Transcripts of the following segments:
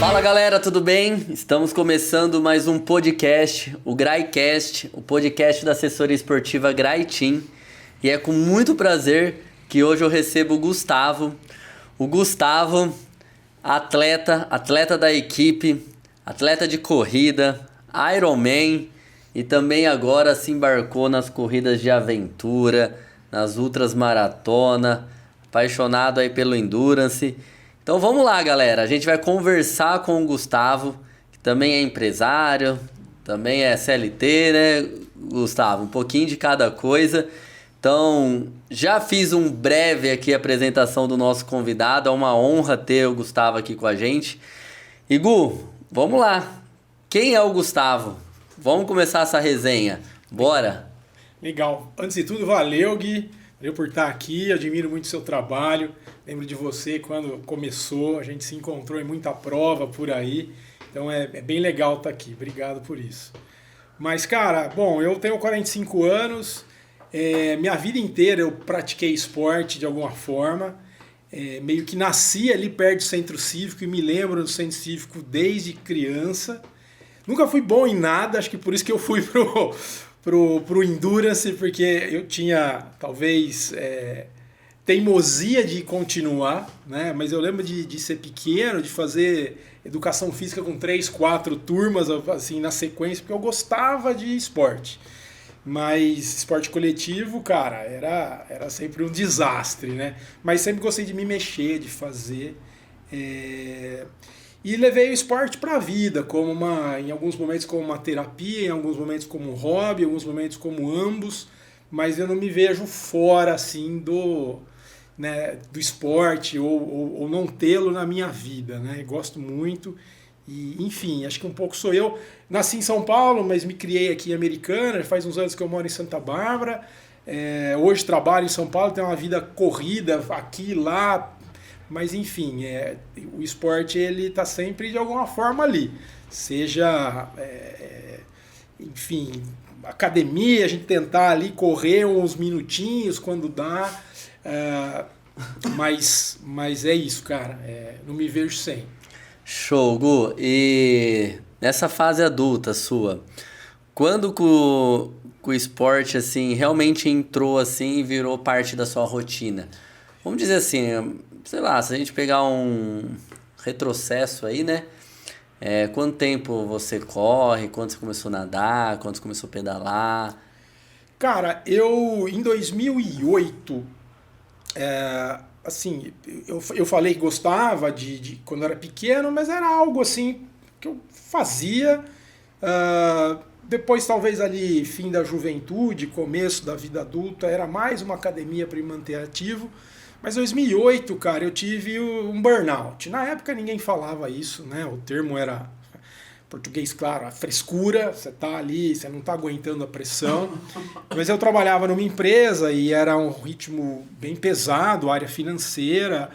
Fala galera, tudo bem? Estamos começando mais um podcast, o GraiCast, o podcast da assessoria esportiva Grai Team. E é com muito prazer que hoje eu recebo o Gustavo. O Gustavo, atleta da equipe, atleta de corrida, Ironman e também agora se embarcou nas corridas de aventura, nas ultras maratona, apaixonado aí pelo endurance. Então vamos lá, galera. A gente vai conversar com o Gustavo, que também é empresário, também é CLT, né, Gustavo? Um pouquinho de cada coisa. Então, já fiz um breve aqui apresentação do nosso convidado. É uma honra ter o Gustavo aqui com a gente. E Gu, vamos lá. Quem é o Gustavo? Vamos começar essa resenha. Bora! Legal. Antes de tudo, valeu, Gui. Valeu por estar aqui. Admiro muito o seu trabalho. Lembro de você quando começou. A gente se encontrou em muita prova por aí. Então é bem legal estar aqui. Obrigado por isso. Mas, cara, bom, eu tenho 45 anos. Minha vida inteira eu pratiquei esporte de alguma forma. Meio que nasci ali perto do Centro Cívico e me lembro do Centro Cívico desde criança. Nunca fui bom em nada, acho que por isso que eu fui pro Endurance, porque eu tinha, talvez, teimosia de continuar, né? Mas eu lembro de ser pequeno, de fazer educação física com 3, 4 turmas, assim, na sequência, porque eu gostava de esporte. Mas esporte coletivo, cara, era sempre um desastre, né? Mas sempre gostei de me mexer, de fazer. E levei o esporte para a vida, em alguns momentos como uma terapia, em alguns momentos como um hobby, em alguns momentos como ambos, mas eu não me vejo fora assim do esporte ou não tê-lo na minha vida, né? Gosto muito e, enfim, acho que um pouco sou eu. Nasci em São Paulo, mas me criei aqui em Americana, faz uns anos que eu moro em Santa Bárbara. Hoje trabalho em São Paulo, tenho uma vida corrida aqui e lá. Mas enfim, o esporte ele está sempre de alguma forma ali. Seja, enfim, academia, a gente tentar ali correr uns minutinhos quando dá. Mas é isso, cara. Não me vejo sem. Show, Gu. E nessa fase adulta sua, quando que o esporte assim, realmente entrou assim e virou parte da sua rotina? Vamos dizer assim, sei lá, se a gente pegar um retrocesso aí, né? Quanto tempo você corre? Quando você começou a nadar? Quando você começou a pedalar? Cara, eu em 2008, assim, eu falei que gostava de quando era pequeno, mas era algo assim que eu fazia. Depois, talvez ali, fim da juventude, começo da vida adulta, era mais uma academia para me manter ativo. Mas em 2008, cara, eu tive um burnout. Na época ninguém falava isso, né? O termo era, português claro, a frescura. Você tá ali, você não tá aguentando a pressão. Mas eu trabalhava numa empresa e era um ritmo bem pesado, área financeira.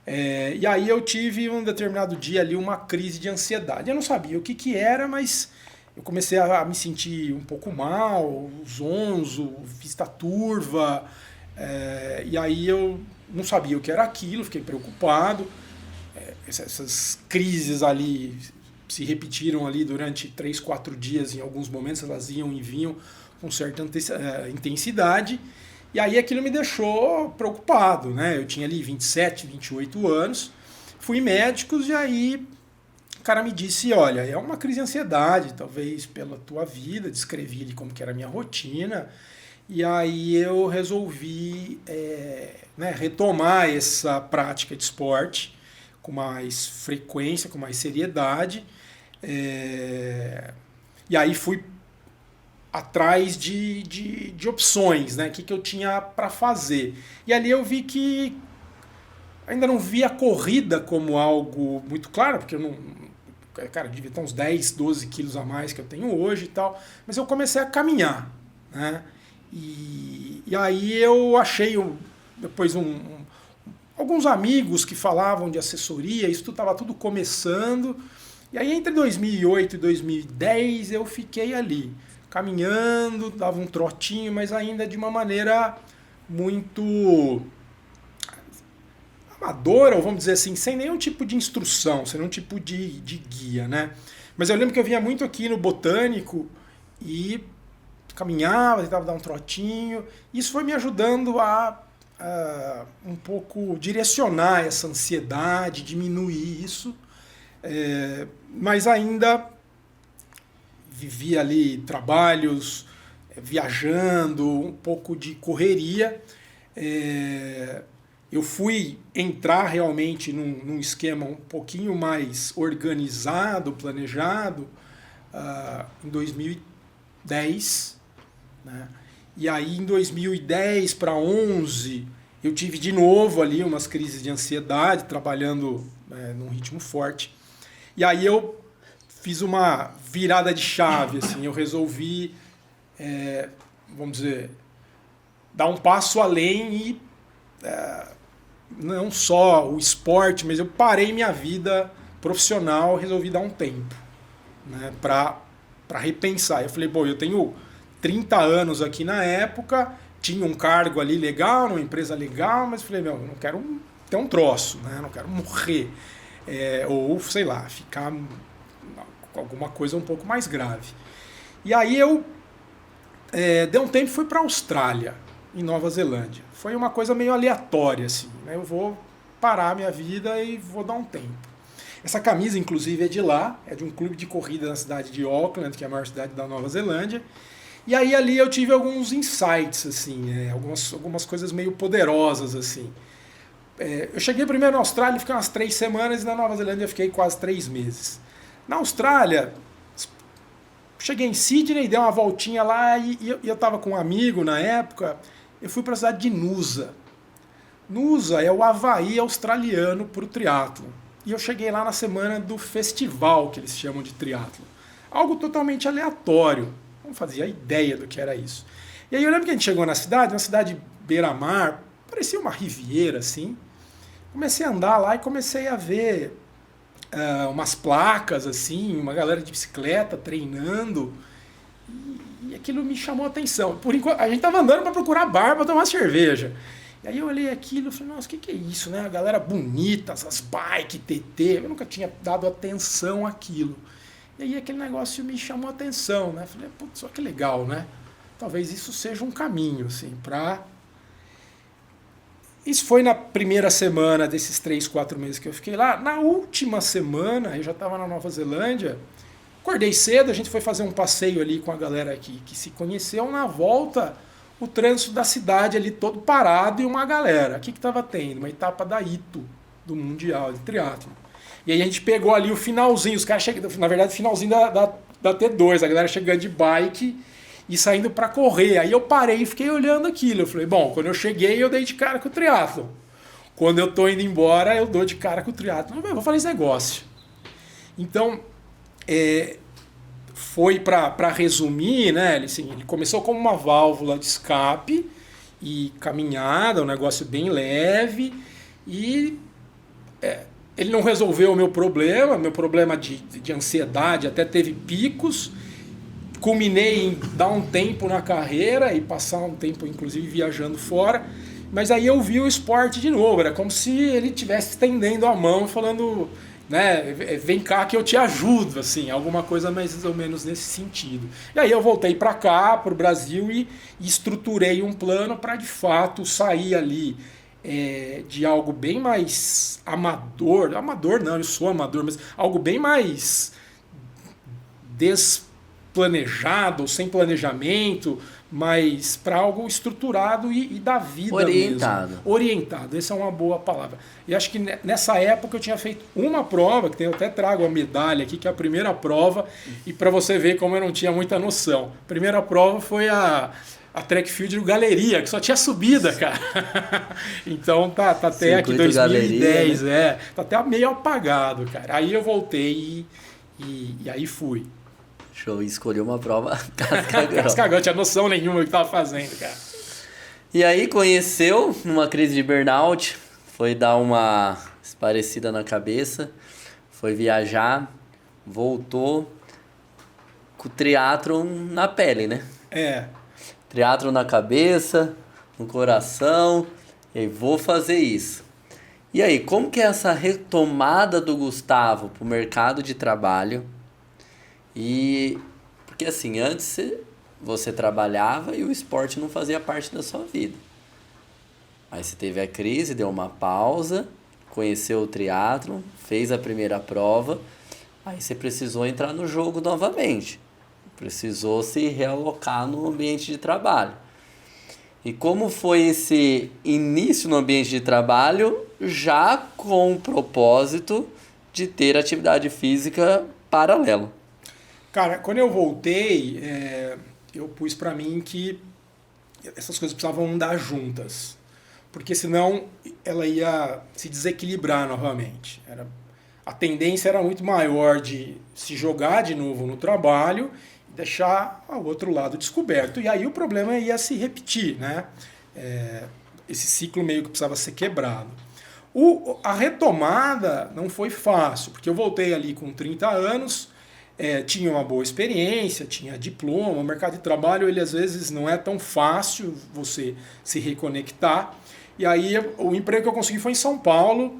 E aí eu tive um determinado dia ali uma crise de ansiedade. Eu não sabia o que era, mas eu comecei a me sentir um pouco mal, zonzo, vista turva. E aí eu não sabia o que era aquilo, fiquei preocupado. Essas crises ali se repetiram ali durante 3, 4 dias, em alguns momentos elas iam e vinham com certa intensidade. E aí aquilo me deixou preocupado, né? Eu tinha ali 27, 28 anos, fui médicos e aí o cara me disse, olha, é uma crise de ansiedade, talvez pela tua vida, descrevi ali como que era a minha rotina. E aí eu resolvi retomar essa prática de esporte com mais frequência, com mais seriedade. E aí fui atrás de opções, né? O que eu tinha para fazer. E ali eu vi que ainda não via a corrida como algo muito claro, porque eu não... Cara, devia ter uns 10, 12 quilos a mais que eu tenho hoje e tal. Mas eu comecei a caminhar, né? E aí eu achei depois alguns amigos que falavam de assessoria, isso estava tudo começando. E aí entre 2008 e 2010 eu fiquei ali, caminhando, dava um trotinho, mas ainda de uma maneira muito amadora, ou vamos dizer assim, sem nenhum tipo de instrução, sem nenhum tipo de guia, né? Mas eu lembro que eu vinha muito aqui no Botânico e caminhava, tentava dar um trotinho. Isso foi me ajudando a um pouco direcionar essa ansiedade, diminuir isso. Mas ainda vivia ali trabalhos, viajando, um pouco de correria. Eu fui entrar realmente num esquema um pouquinho mais organizado, planejado, em 2010, né? E aí em 2010 para 11 eu tive de novo ali umas crises de ansiedade, trabalhando num ritmo forte. E aí eu fiz uma virada de chave, assim, eu resolvi, vamos dizer, dar um passo além e não só o esporte, mas eu parei minha vida profissional, resolvi dar um tempo, né, para repensar. Eu falei, bom, eu tenho 30 anos aqui na época, tinha um cargo ali legal, numa empresa legal, mas eu falei, meu, eu não quero ter um troço, né, eu não quero morrer, ou sei lá, ficar com alguma coisa um pouco mais grave. E aí eu dei um tempo e fui para a Austrália, em Nova Zelândia. Foi uma coisa meio aleatória, assim, né? Eu vou parar a minha vida e vou dar um tempo. Essa camisa, inclusive, é de lá, é de um clube de corrida na cidade de Auckland, que é a maior cidade da Nova Zelândia. E aí ali eu tive alguns insights, assim, algumas coisas meio poderosas, assim. Eu cheguei primeiro na Austrália, fiquei umas 3 semanas, e na Nova Zelândia eu fiquei quase 3 meses. Na Austrália, cheguei em Sydney, dei uma voltinha lá e eu estava com um amigo na época. Eu fui para a cidade de Noosa. Noosa é o Havaí australiano para o triatlo. E eu cheguei lá na semana do festival, que eles chamam de triatlo. Algo totalmente aleatório. Não fazia ideia do que era isso. E aí eu lembro que a gente chegou na cidade, uma cidade beira-mar, parecia uma riviera, assim. Comecei a andar lá e comecei a ver umas placas, assim, uma galera de bicicleta treinando. E aquilo me chamou a atenção. Por enquanto, a gente estava andando para procurar bar para tomar cerveja. E aí eu olhei aquilo e falei, nossa, o que é isso, né? A galera bonita, essas bike, TT. Eu nunca tinha dado atenção àquilo. E aí aquele negócio me chamou a atenção, né? Falei, putz, só que legal, né? Talvez isso seja um caminho, assim, para... Isso foi na primeira semana desses 3, 4 meses que eu fiquei lá. Na última semana, eu já estava na Nova Zelândia, acordei cedo, a gente foi fazer um passeio ali com a galera aqui que se conheceu. Na volta, o trânsito da cidade ali todo parado e uma galera. O que estava tendo? Uma etapa da ITO, do Mundial de Triatlo. E aí a gente pegou ali o finalzinho, os caras chegando, na verdade, o finalzinho da T2, a galera chegando de bike e saindo para correr. Aí eu parei e fiquei olhando aquilo. Eu falei, bom, quando eu cheguei eu dei de cara com o triatlo. Quando eu tô indo embora, eu dou de cara com o triatlo. Eu vou fazer esse negócio. Então, foi para resumir, né? Ele começou como uma válvula de escape e caminhada, um negócio bem leve. E ele não resolveu o meu problema de ansiedade, até teve picos. Culminei em dar um tempo na carreira e passar um tempo, inclusive, viajando fora. Mas aí eu vi o esporte de novo. Era como se ele estivesse estendendo a mão, falando, né, vem cá que eu te ajudo, assim, alguma coisa mais ou menos nesse sentido. E aí eu voltei para cá, para o Brasil, e estruturei um plano para, de fato, sair ali de algo bem mais amador não, eu sou amador, mas algo bem mais planejado ou sem planejamento, mas para algo estruturado e da vida orientado mesmo. Orientado, essa é uma boa palavra. E acho que nessa época eu tinha feito uma prova, que eu até trago a medalha aqui, que é a primeira prova, e para você ver como eu não tinha muita noção. A primeira prova foi a track field do Galeria, que só tinha subida, cara. Então tá até Circuito aqui 2010, Galeria, né? tá até meio apagado, cara. Aí eu voltei e aí fui. Show, escolheu uma prova casca-grossa. Casca-grossa, tinha noção nenhuma do que tava fazendo, cara. E aí conheceu numa crise de burnout, foi dar uma esparecida na cabeça, foi viajar, voltou com o triatlon na pele, né? Triatlon na cabeça, no coração, e vou fazer isso. E aí, como que é essa retomada do Gustavo pro mercado de trabalho? E porque assim, antes você trabalhava e o esporte não fazia parte da sua vida. Aí você teve a crise, deu uma pausa, conheceu o triatlon, fez a primeira prova, aí você precisou entrar no jogo novamente. Precisou se realocar no ambiente de trabalho. E como foi esse início no ambiente de trabalho, já com o propósito de ter atividade física paralela? Cara, quando eu voltei, eu pus pra mim que essas coisas precisavam andar juntas. Porque senão ela ia se desequilibrar novamente. A tendência era muito maior de se jogar de novo no trabalho e deixar o outro lado descoberto. E aí o problema ia se repetir, né? Esse ciclo meio que precisava ser quebrado. A retomada não foi fácil, porque eu voltei ali com 30 anos, tinha uma boa experiência, tinha diploma, o mercado de trabalho ele às vezes não é tão fácil você se reconectar. E aí o emprego que eu consegui foi em São Paulo,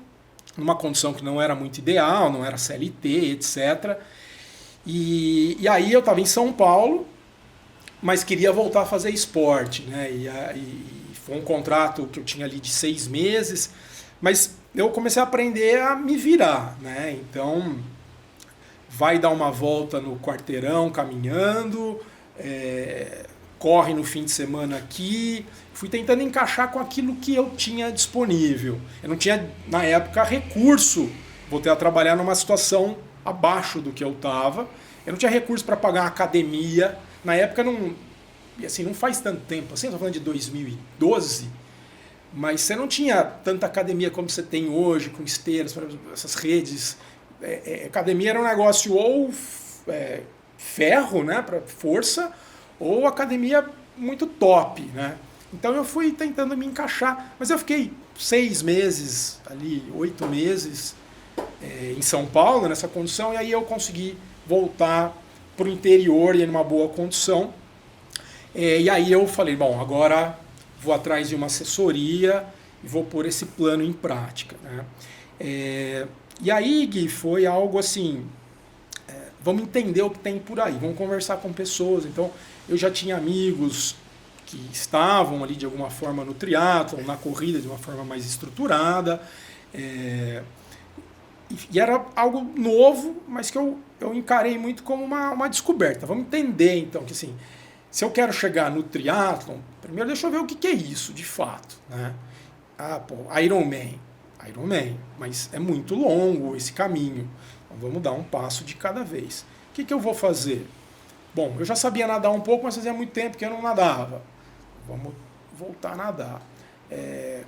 numa condição que não era muito ideal, não era CLT, etc. E aí eu estava em São Paulo, mas queria voltar a fazer esporte, né? E foi um contrato que eu tinha ali de 6 meses, mas eu comecei a aprender a me virar, né? Então, vai dar uma volta no quarteirão caminhando, corre no fim de semana aqui. Fui tentando encaixar com aquilo que eu tinha disponível. Eu não tinha, na época, recurso. Voltei a trabalhar numa situação abaixo do que eu estava. Eu não tinha recurso para pagar uma academia. Na época, não faz tanto tempo. Assim, eu estou falando de 2012. Mas você não tinha tanta academia como você tem hoje, com esteiras, essas redes. Academia era um negócio ou ferro, né, para força, ou academia muito top, né? Então eu fui tentando me encaixar, mas eu fiquei 6 meses ali, 8 meses em São Paulo nessa condição, e aí eu consegui voltar para o interior e numa boa condição. E aí eu falei, bom, agora vou atrás de uma assessoria e vou pôr esse plano em prática, né? E aí, Gui, foi algo assim, vamos entender o que tem por aí, vamos conversar com pessoas. Então, eu já tinha amigos que estavam ali de alguma forma no triatlon, na corrida de uma forma mais estruturada, e era algo novo, mas que eu encarei muito como uma descoberta. Vamos entender, então, que assim, se eu quero chegar no triatlon, primeiro deixa eu ver o que é isso, de fato, né? Ironman, mas é muito longo esse caminho. Então vamos dar um passo de cada vez. O que eu vou fazer? Bom, eu já sabia nadar um pouco, mas fazia muito tempo que eu não nadava. Vamos voltar a nadar.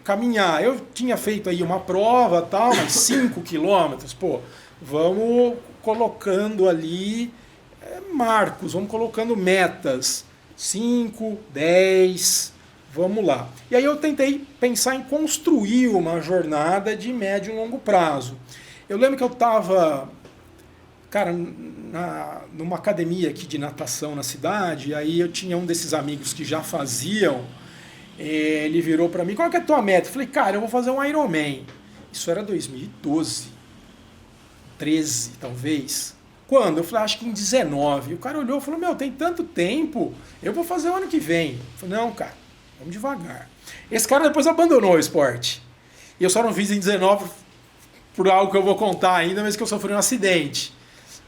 Caminhar, eu tinha feito aí uma prova, tal, mas 5 quilômetros, vamos colocando ali marcos, vamos colocando metas. 5, 10, vamos lá. E aí eu tentei pensar em construir uma jornada de médio e longo prazo. Eu lembro que eu estava, cara, numa academia aqui de natação na cidade, e aí eu tinha um desses amigos que já faziam, ele virou para mim, qual que é a tua meta? Eu falei, cara, eu vou fazer um Ironman. Isso era 2012, 13 talvez. Quando? Eu falei, acho que em 19. E o cara olhou e falou, tem tanto tempo, eu vou fazer o ano que vem. Eu falei, não, cara, vamos devagar. Esse cara depois abandonou o esporte. E eu só não fiz em 19 por algo que eu vou contar ainda, mas que eu sofri um acidente.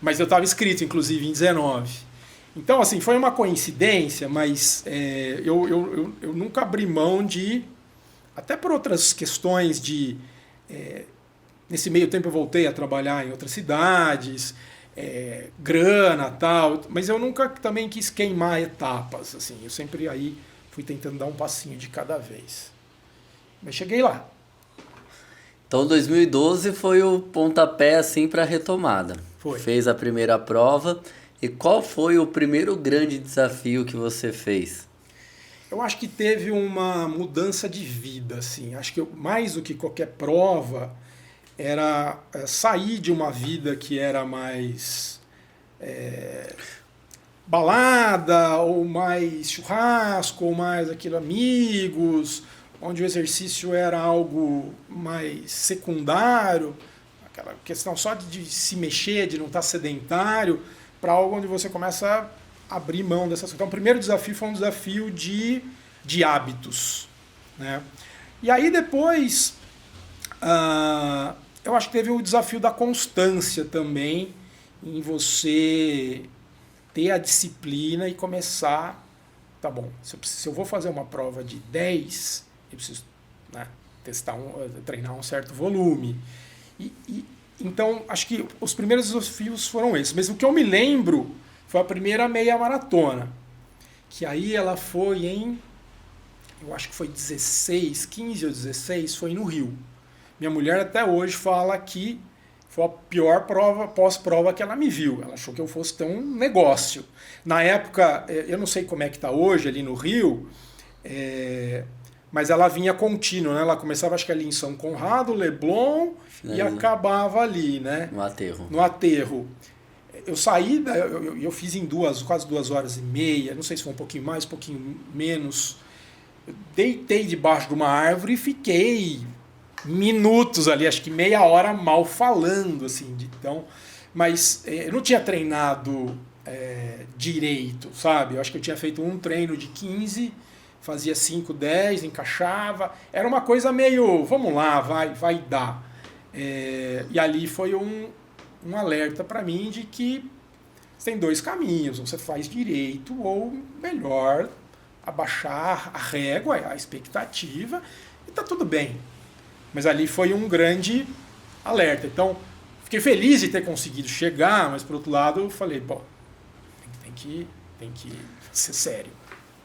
Mas eu estava inscrito, inclusive, em 19. Então, assim, foi uma coincidência, mas eu nunca abri mão de, até por outras questões de... nesse meio tempo eu voltei a trabalhar em outras cidades, grana, tal, mas eu nunca também quis queimar etapas, assim, eu sempre aí fui tentando dar um passinho de cada vez. Mas cheguei lá. Então 2012 foi o pontapé assim para a retomada. Foi. Fez a primeira prova. E qual foi o primeiro grande desafio que você fez? Eu acho que teve uma mudança de vida, assim. Acho que mais do que qualquer prova era sair de uma vida que era mais balada, ou mais churrasco, ou mais amigos, onde o exercício era algo mais secundário, aquela questão só de se mexer, de não estar sedentário, para algo onde você começa a abrir mão dessas coisas. Então, o primeiro desafio foi um desafio de hábitos, né? E aí depois, eu acho que teve o desafio da constância também, em você ter a disciplina e começar, tá bom, se eu vou fazer uma prova de 10, eu preciso, né, treinar um certo volume. Então, acho que os primeiros desafios foram esses. Mas o que eu me lembro foi a primeira meia maratona, que aí ela foi eu acho que foi 15 ou 16, foi no Rio. Minha mulher até hoje fala que foi a pior pós-prova que ela me viu. Ela achou que eu fosse ter um negócio. Na época, eu não sei como é que está hoje ali no Rio, mas ela vinha contínua, né? Ela começava, acho que ali em São Conrado, Leblon, e acabava ali, né? No aterro. Eu saí, eu fiz em quase 2h30, não sei se foi um pouquinho mais, um pouquinho menos. Eu deitei debaixo de uma árvore e fiquei minutos ali, acho que meia hora mal falando, assim, mas eu não tinha treinado direito, sabe? Eu acho que eu tinha feito um treino de 15, fazia 5, 10, encaixava, era uma coisa meio, vamos lá, vai dar. E ali foi um alerta para mim de que tem dois caminhos, você faz direito ou melhor abaixar a régua, a expectativa, e tá tudo bem. Mas ali foi um grande alerta. Então, fiquei feliz de ter conseguido chegar, mas por outro lado eu falei, bom, tem que ser sério.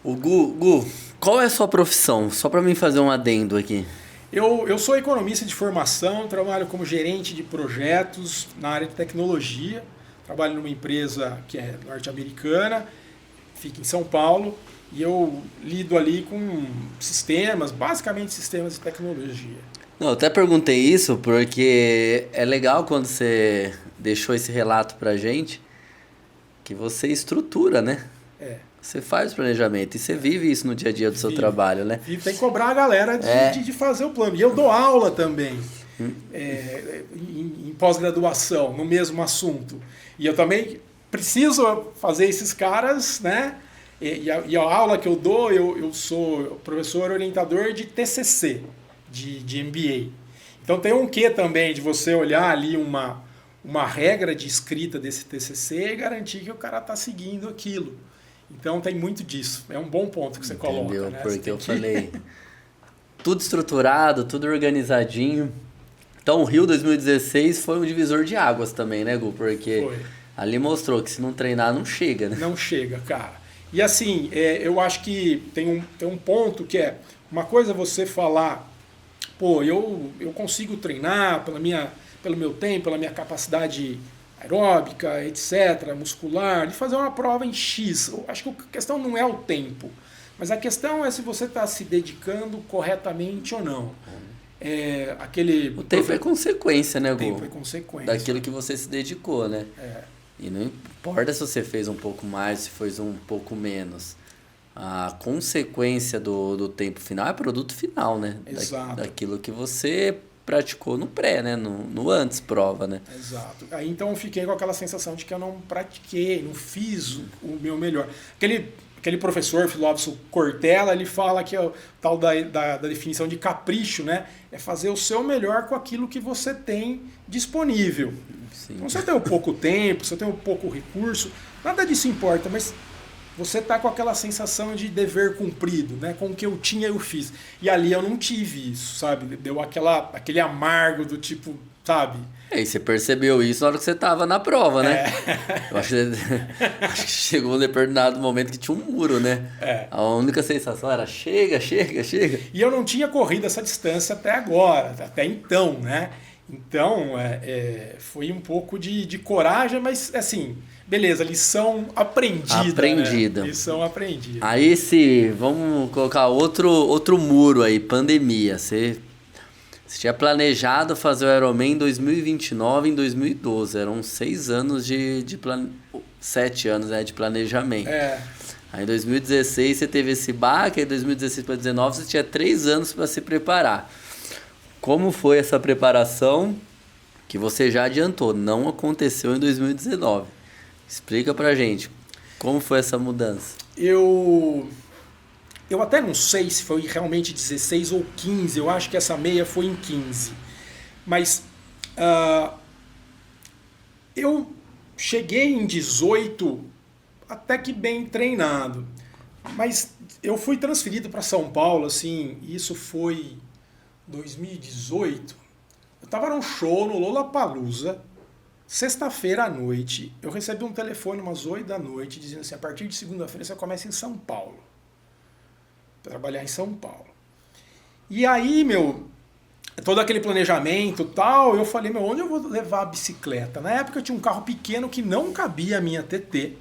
O Gu, qual é a sua profissão? Só para mim fazer um adendo aqui. Eu sou economista de formação, trabalho como gerente de projetos na área de tecnologia, trabalho numa empresa que é norte-americana, fica em São Paulo, e eu lido ali com sistemas, basicamente sistemas de tecnologia. Não, eu até perguntei isso porque é legal quando você deixou esse relato pra gente, que você estrutura, né? Você faz o planejamento e você vive isso no dia a dia do seu trabalho, né? Tem que cobrar a galera de fazer o plano. E eu dou aula também, em pós-graduação, no mesmo assunto. E eu também preciso fazer esses caras, né? E a aula que eu dou, eu sou professor orientador de TCC, de MBA. Então tem um quê também de você olhar ali uma regra de escrita desse TCC e garantir que o cara está seguindo aquilo. Então tem muito disso. É um bom ponto que você coloca. Né? Porque eu falei, tudo estruturado, tudo organizadinho. Então o Rio 2016 foi um divisor de águas também, né, Gu? Porque ali mostrou que se não treinar não chega, né? Não chega, cara. E assim, eu acho que tem um ponto que é, uma coisa é você falar, pô, eu consigo treinar pelo meu tempo, pela minha capacidade aeróbica, etc., muscular, de fazer uma prova em X. Eu acho que a questão não é o tempo, mas a questão é se você está se dedicando corretamente ou não. O tempo é consequência, né, Gu? O tempo é consequência. Daquilo que você se dedicou, né? E não importa se você fez um pouco mais, se fez um pouco menos. A consequência do tempo final é produto final, né? Exato. Daquilo que você praticou no pré, né? No antes prova, né? Exato. Aí então eu fiquei com aquela sensação de que eu não pratiquei, não fiz o meu melhor. Aquele professor, filósofo Cortella, ele fala que é o tal da definição de capricho, né? É fazer o seu melhor com aquilo que você tem disponível. Sim. Então, se eu tenho pouco tempo, se eu tenho pouco recurso, nada disso importa, mas você está com aquela sensação de dever cumprido, né? Com o que eu tinha, eu fiz. E ali eu não tive isso, sabe? Deu aquele amargo do tipo, sabe? E você percebeu isso na hora que você estava na prova, né? Eu acho que chegou um determinado momento que tinha um muro, né? A única sensação era chega. E eu não tinha corrido essa distância até agora, até então, né? Então, foi um pouco de coragem, mas assim, beleza, lição aprendida. Né? Lição aprendida. Aí vamos colocar outro muro aí, pandemia. Você tinha planejado fazer o Ironman em 2029 e em 2012. Eram 6 anos 7 anos, né, de planejamento. Aí em 2016 você teve esse baque, aí em 2016 para 2019 você tinha 3 anos para se preparar. Como foi essa preparação que você já adiantou? Não aconteceu em 2019. Explica pra gente, como foi essa mudança? Eu até não sei se foi realmente 16 ou 15, eu acho que essa meia foi em 15. Mas eu cheguei em 18 até que bem treinado. Mas eu fui transferido para São Paulo, assim, isso foi 2018. Eu tava num show no Lollapalooza, sexta-feira à noite. Eu recebi um telefone umas 8 da noite dizendo assim: a partir de segunda-feira você começa em São Paulo. Trabalhar em São Paulo. E aí, todo aquele planejamento e tal, eu falei, onde eu vou levar a bicicleta? Na época eu tinha um carro pequeno que não cabia a minha TT.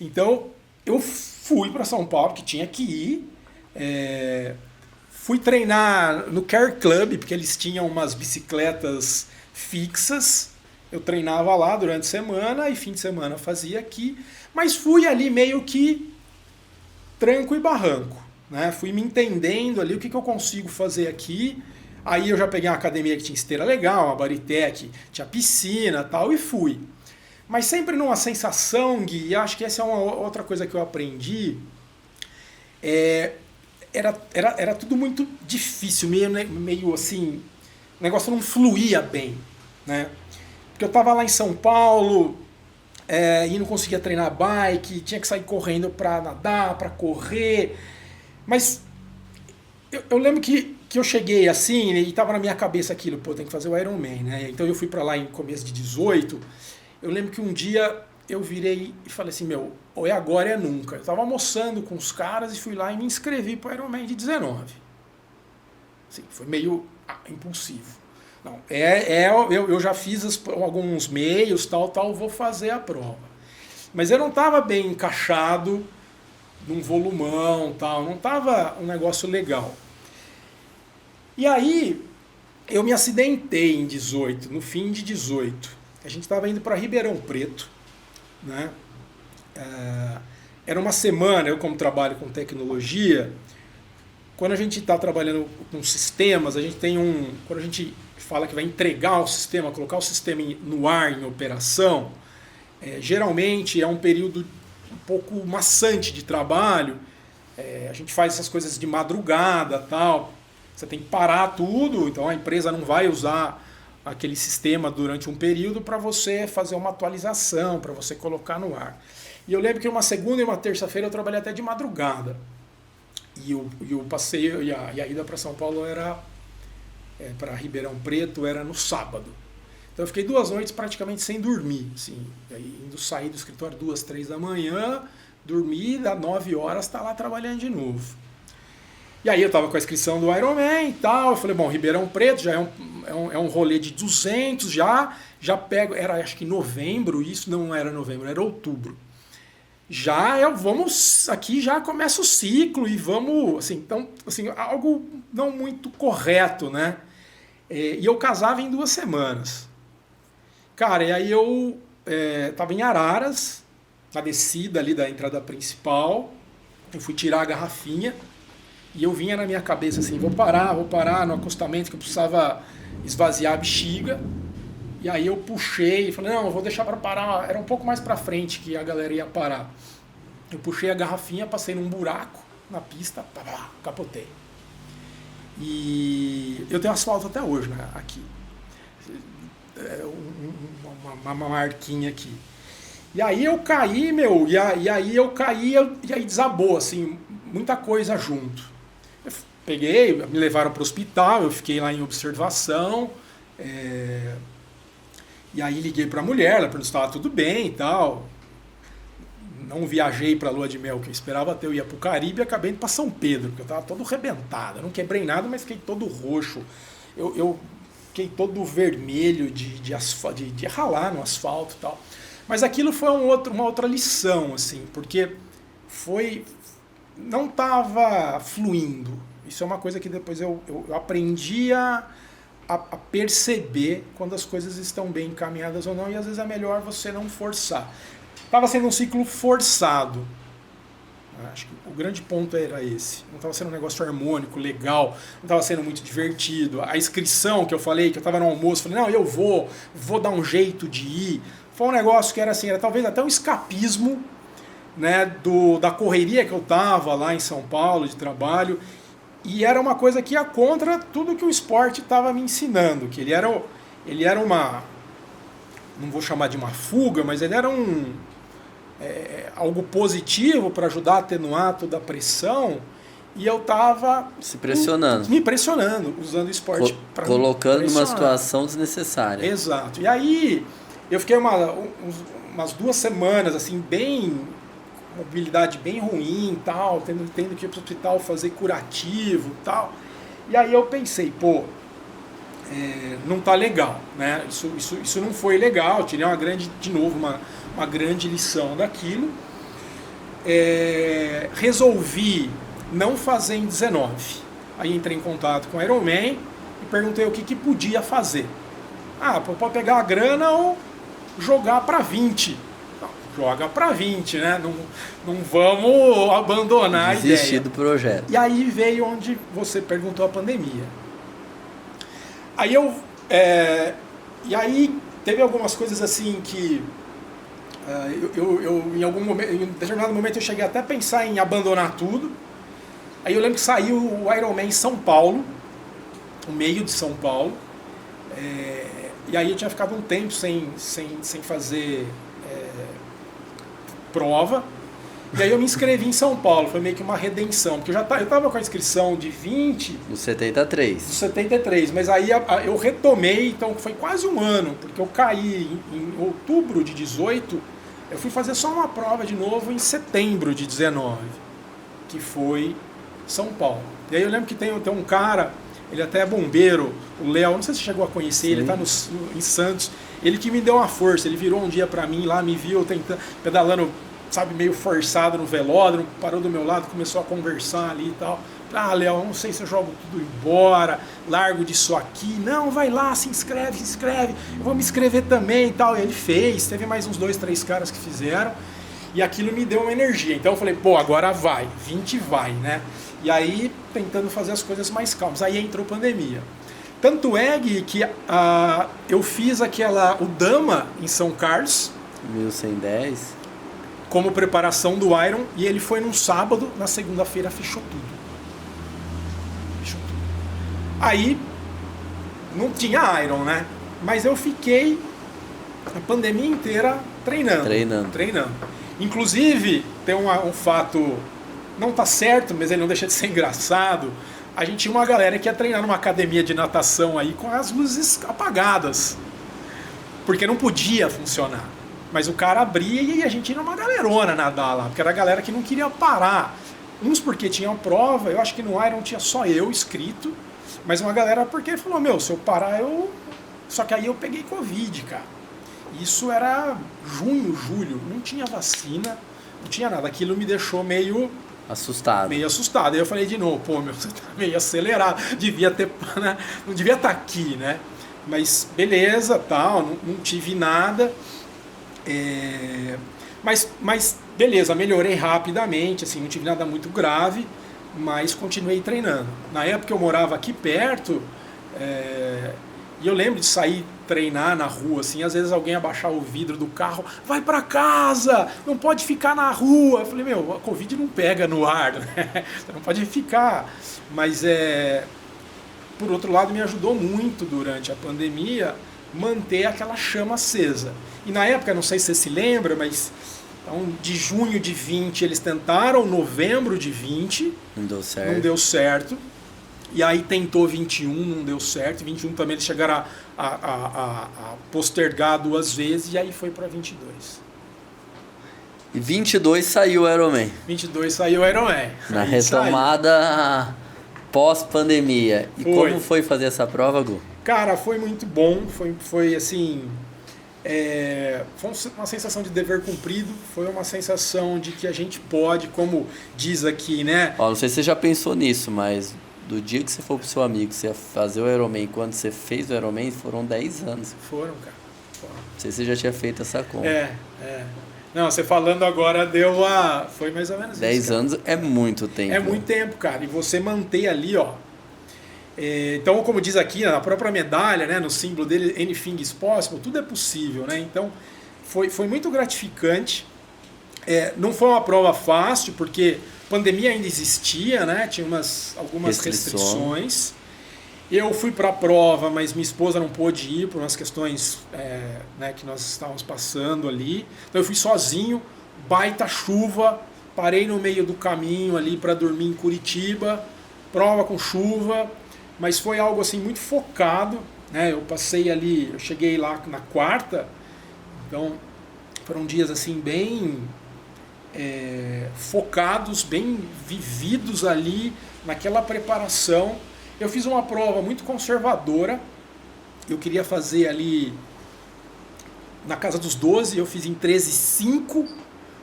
Então, eu fui para São Paulo, que tinha que ir. Fui treinar no Care Club, porque eles tinham umas bicicletas fixas. Eu treinava lá durante a semana e fim de semana fazia aqui. Mas fui ali meio que tranco e barranco. Né? Fui me entendendo ali o que eu consigo fazer aqui. Aí eu já peguei uma academia que tinha esteira legal, uma Baritec, tinha piscina e tal, e fui. Mas sempre numa sensação, Gui, e acho que essa é uma outra coisa que eu aprendi, era tudo muito difícil, meio assim, o negócio não fluía bem, né? Porque eu estava lá em São Paulo e não conseguia treinar bike, tinha que sair correndo para nadar, para correr, mas eu lembro que eu cheguei assim e estava na minha cabeça aquilo, tem que fazer o Ironman, né? Então eu fui para lá em começo de 18. Eu lembro que um dia eu virei e falei assim, ou é agora é nunca. Eu estava almoçando com os caras e fui lá e me inscrevi para o Ironman de 19. Assim, foi meio impulsivo. Não, eu já fiz alguns meios, tal, vou fazer a prova. Mas eu não estava bem encaixado num volumão, tal, não estava um negócio legal. E aí eu me acidentei em 18, no fim de 18. A gente estava indo para Ribeirão Preto, né? Era uma semana, eu como trabalho com tecnologia, quando a gente está trabalhando com sistemas, a gente tem quando a gente fala que vai entregar o sistema, colocar o sistema no ar, em operação, geralmente é um período um pouco maçante de trabalho, a gente faz essas coisas de madrugada, tal, você tem que parar tudo, então a empresa não vai usar aquele sistema durante um período para você fazer uma atualização, para você colocar no ar. E eu lembro que uma segunda e uma terça-feira eu trabalhei até de madrugada. E o passeio e a ida para São Paulo era para Ribeirão Preto era no sábado. Então eu fiquei 2 noites praticamente sem dormir, assim, indo sair do escritório 2, 3 da manhã, dormir, dá 9 horas, tá lá trabalhando de novo. E aí eu tava com a inscrição do Ironman e tal, eu falei, Ribeirão Preto já é um rolê de 200, já pego, era acho que novembro, isso não era novembro, era outubro. Vamos, aqui já começa o ciclo e vamos, assim, então, assim, algo não muito correto, né? E eu casava em 2 semanas. Cara, e aí eu tava em Araras, na descida ali da entrada principal, eu fui tirar a garrafinha, e eu vinha na minha cabeça assim, vou parar no acostamento que eu precisava esvaziar a bexiga. E aí eu puxei e falei, não, eu vou deixar para parar. Era um pouco mais para frente que a galera ia parar. Eu puxei a garrafinha, passei num buraco na pista, capotei. E eu tenho asfalto até hoje, né, aqui. Uma marquinha aqui. E aí eu caí, e aí desabou, assim, muita coisa junto. Eu peguei, me levaram para o hospital, eu fiquei lá em observação, e aí liguei para a mulher, ela perguntou se estava tudo bem e tal. Não viajei para a lua de mel que eu esperava até, eu ia para o Caribe e acabei indo para São Pedro, porque eu estava todo arrebentado, eu não quebrei nada, mas fiquei todo roxo, eu fiquei todo vermelho de ralar no asfalto e tal. Mas aquilo foi uma outra lição, assim, porque não estava fluindo. Isso é uma coisa que depois eu aprendi a perceber quando as coisas estão bem encaminhadas ou não, e às vezes é melhor você não forçar. Estava sendo um ciclo forçado. Acho que o grande ponto era esse. Não estava sendo um negócio harmônico, legal, não estava sendo muito divertido. A inscrição que eu falei, que eu estava no almoço, falei, não, eu vou dar um jeito de ir. Foi um negócio que era assim, era talvez até um escapismo, né, da correria que eu estava lá em São Paulo de trabalho. E era uma coisa que ia contra tudo que o esporte estava me ensinando. Que ele era uma... Não vou chamar de uma fuga, mas ele era algo positivo para ajudar a atenuar toda a pressão, e eu estava me pressionando, usando o esporte para colocando numa situação desnecessária. Exato. E aí eu fiquei umas 2 semanas assim, bem mobilidade bem ruim, tal, tendo que ir para o hospital fazer curativo, tal. E aí eu pensei, não tá legal, né? Isso não foi legal. Tirei uma grande lição daquilo. Resolvi não fazer em 19. Aí entrei em contato com o Ironman e perguntei o que podia fazer. Pode pegar a grana ou jogar para 20. Não, joga para 20, né? Não vamos abandonar a ideia. Desistir do projeto. E aí veio onde você perguntou, a pandemia. E aí teve algumas coisas assim que eu em algum momento, em determinado momento eu cheguei até a pensar em abandonar tudo. Aí eu lembro que saiu o Ironman em São Paulo, no meio de São Paulo, e aí eu tinha ficado um tempo sem fazer prova. E aí eu me inscrevi em São Paulo, foi meio que uma redenção, porque eu estava com a inscrição de 20... Do 73. Do 73, mas aí eu retomei, então foi quase um ano, porque eu caí em outubro de 18, eu fui fazer só uma prova de novo em setembro de 19, que foi São Paulo. E aí eu lembro que tem um cara, ele até é bombeiro, o Léo, não sei se você chegou a conhecer, ele está em Santos, ele que me deu uma força, ele virou um dia para mim lá, me viu pedalando, sabe, meio forçado no velódromo, parou do meu lado, começou a conversar ali e tal. Léo, não sei se eu jogo tudo embora, largo disso aqui. Não, vai lá, se inscreve, eu vou me inscrever também e tal. E ele fez, teve mais uns 2, 3 caras que fizeram, e aquilo me deu uma energia. Então eu falei, agora vai, 20 vai, né? E aí, tentando fazer as coisas mais calmas. Aí entrou pandemia. Tanto é que eu fiz o Dama em São Carlos. 1110. Como preparação do Iron, e ele foi num sábado, na segunda-feira fechou tudo. Aí, não tinha Iron, né? Mas eu fiquei a pandemia inteira treinando. Inclusive, tem um fato, não tá certo, mas ele não deixa de ser engraçado. A gente tinha uma galera que ia treinar numa academia de natação aí com as luzes apagadas, porque não podia funcionar. Mas o cara abria e a gente ia numa galerona nadar lá, porque era a galera que não queria parar. Uns porque tinham prova, eu acho que no Iron tinha só eu inscrito, mas uma galera porque falou, se eu parar eu... Só que aí eu peguei Covid, cara. Isso era junho, julho, não tinha vacina, não tinha nada. Aquilo me deixou meio assustado. Aí eu falei de novo, você tá meio acelerado, devia ter, né? Não devia estar aqui, né? Mas beleza, tal, não tive nada. Mas beleza, melhorei rapidamente, assim, não tive nada muito grave, mas continuei treinando. Na época eu morava aqui perto, e eu lembro de sair treinar na rua, assim, às vezes alguém abaixar o vidro do carro, vai pra casa, não pode ficar na rua. Eu falei, a Covid não pega no ar, né? Você não pode ficar. Mas por outro lado me ajudou muito durante a pandemia manter aquela chama acesa. E na época, não sei se você se lembra, mas então, de junho de 20 eles tentaram, novembro de 20, não deu certo. E aí tentou 21, não deu certo. 21 também eles chegaram a postergar 2 vezes, e aí foi para 22. E 22 saiu o Ironman. 22 saiu o Ironman. Na retomada pós-pandemia. E como foi fazer essa prova, Gu? Cara, foi muito bom. Foi assim... foi uma sensação de dever cumprido, foi uma sensação de que a gente pode, como diz aqui, né? Não sei se você já pensou nisso, mas do dia que você for pro seu amigo, você ia fazer o Ironman, quando você fez o Ironman, foram 10 anos. Foram, cara. Não sei se você já tinha feito essa conta. Não, você falando agora foi mais ou menos 10 isso. 10 anos é muito tempo. É muito tempo, cara. E você manter ali, ó. Então, como diz aqui, na própria medalha, né, no símbolo dele, anything is possible, tudo é possível, né? Então, foi muito gratificante. Não foi uma prova fácil, porque a pandemia ainda existia, né? Tinha algumas restrições. Eu fui para a prova, mas minha esposa não pôde ir por umas questões né, que nós estávamos passando ali. Então eu fui sozinho, baita chuva, parei no meio do caminho ali para dormir em Curitiba, prova com chuva, mas foi algo assim muito focado, né? Eu cheguei lá na quarta, então foram dias assim bem focados, bem vividos ali naquela preparação. Eu fiz uma prova muito conservadora, eu queria fazer ali na casa dos 12, eu fiz em 13,5.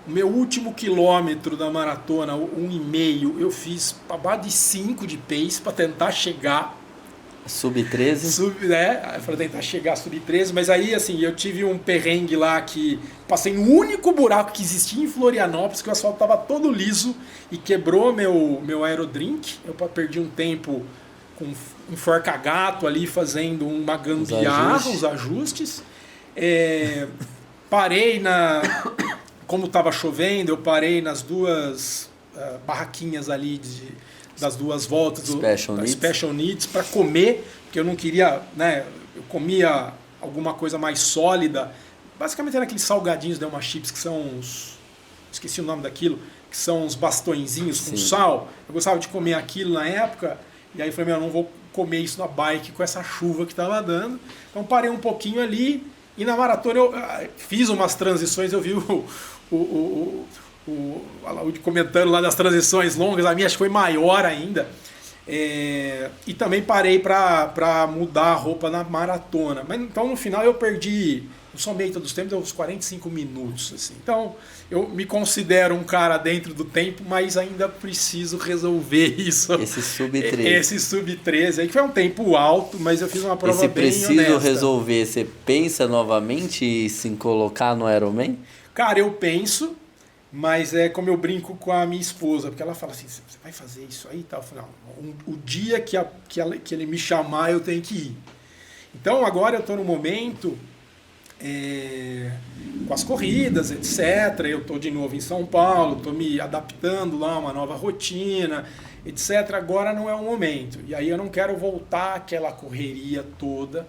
O meu último quilômetro da maratona, 1,5, eu fiz abaixo de 5 de pace para tentar chegar. Sub-13? Para tentar chegar a sub-13, mas aí assim, eu tive um perrengue lá que passei no único buraco que existia em Florianópolis, que o asfalto estava todo liso e quebrou meu aerodrink. Eu perdi um tempo com um forca-gato ali fazendo uma gambiarra, uns ajustes. Parei como estava chovendo, eu parei nas duas barraquinhas ali das duas voltas da Special Needs para comer, porque eu não queria, né? Eu comia alguma coisa mais sólida. Basicamente era aqueles salgadinhos da Uma Chips que são esqueci o nome daquilo, que são uns bastõezinhos com sal. Eu gostava de comer aquilo na época. E aí eu falei, não vou comer isso na bike com essa chuva que estava dando. Então parei um pouquinho ali e na maratona eu fiz umas transições, eu vi o comentando lá das transições longas, a minha acho que foi maior ainda. E também parei para mudar a roupa na maratona. Mas então no final eu perdi, no somente dos tempos, deu uns 45 minutos. Assim. Então eu me considero um cara dentro do tempo, mas ainda preciso resolver isso. Esse sub-13. Esse sub-13 aí, que foi um tempo alto, mas eu fiz uma prova bem honesta. Esse preciso resolver, você pensa novamente em se colocar no Ironman? Cara, eu penso, mas é como eu brinco com a minha esposa, porque ela fala assim, você vai fazer isso aí e tal? Eu falo, não, o dia que ele me chamar, eu tenho que ir. Então agora eu estou no momento com as corridas, etc. Eu estou de novo em São Paulo, estou me adaptando lá a uma nova rotina, etc. Agora não é o momento. E aí eu não quero voltar àquela correria toda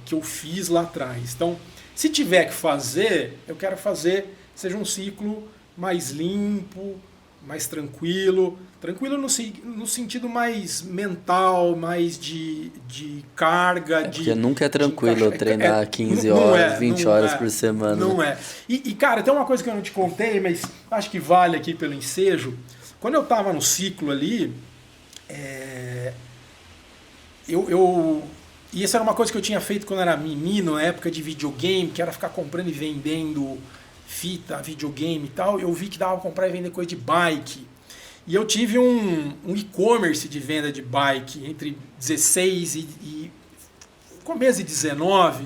que eu fiz lá atrás. Então, se tiver que fazer, eu quero fazer seja um ciclo mais limpo, mais tranquilo. Tranquilo no sentido mais mental, mais de carga. Porque nunca é tranquilo treinar 15 horas, 20 horas por semana. Não é. E, cara, tem uma coisa que eu não te contei, mas acho que vale aqui pelo ensejo. Quando eu estava no ciclo ali, e essa era uma coisa que eu tinha feito quando era menino, na época de videogame, que era ficar comprando e vendendo fita, videogame e tal. Eu vi que dava pra comprar e vender coisa de bike. E eu tive um e-commerce de venda de bike entre 16 e começo de 19.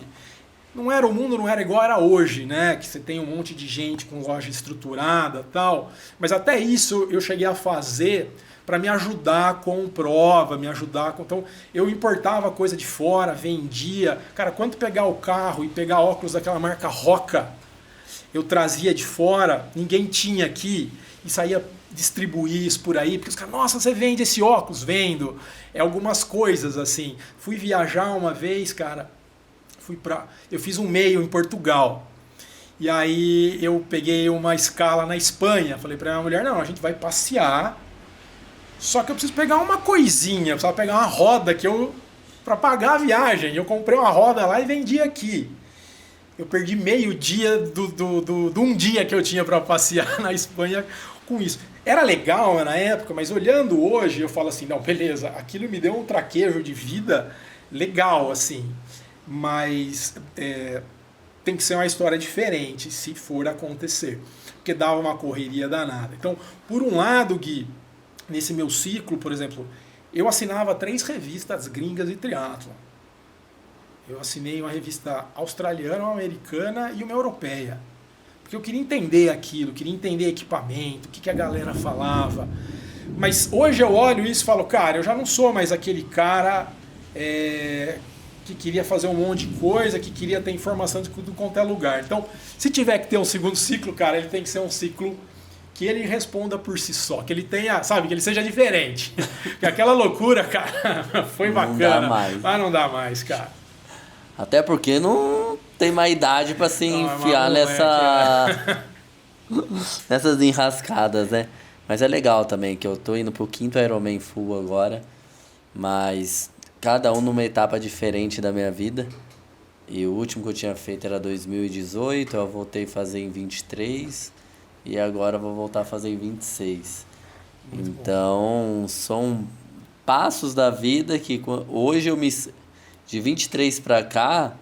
O mundo não era igual era hoje, né? Que você tem um monte de gente com loja estruturada e tal. Mas até isso eu cheguei a fazer para me ajudar com prova, Então eu importava coisa de fora, vendia. Cara, quanto pegar o carro e pegar óculos daquela marca Roca, eu trazia de fora, ninguém tinha aqui, e saía distribuir isso por aí, porque os caras, nossa, você vende esse óculos? Vendo. Algumas coisas assim. Fui viajar uma vez, cara, eu fiz um meio em Portugal. E aí eu peguei uma escala na Espanha. Falei pra minha mulher, não, a gente vai passear, só que eu preciso pegar uma coisinha, eu precisava pegar uma roda pra pagar a viagem. Eu comprei uma roda lá e vendi aqui. Eu perdi meio dia do um dia que eu tinha para passear na Espanha com isso. Era legal na época, mas olhando hoje, eu falo assim, não, beleza, aquilo me deu um traquejo de vida legal, assim. Mas tem que ser uma história diferente, se for acontecer. Porque dava uma correria danada. Então, por um lado, Gui, nesse meu ciclo, por exemplo, eu assinava 3 revistas gringas de triatlon. Eu assinei uma revista australiana, uma americana e uma europeia. Porque eu queria entender aquilo, queria entender equipamento, o que a galera falava. Mas hoje eu olho isso e falo, cara, eu já não sou mais aquele cara que queria fazer um monte de coisa, que queria ter informação de tudo quanto é lugar. Então, se tiver que ter um segundo ciclo, cara, ele tem que ser um ciclo que ele responda por si só, que ele tenha, sabe, que ele seja diferente. Que aquela loucura, cara, foi bacana. Não dá mais. Mas não dá mais, cara. Até porque não tem mais idade pra se enfiar nessas enrascadas, né? Mas é legal também, que eu tô indo pro 5º Ironman Full agora, mas cada um numa etapa diferente da minha vida. E o último que eu tinha feito era 2018, eu voltei a fazer em 23 e agora eu vou voltar a fazer em 26. Muito então, bom. São passos da vida que hoje de 23 para cá,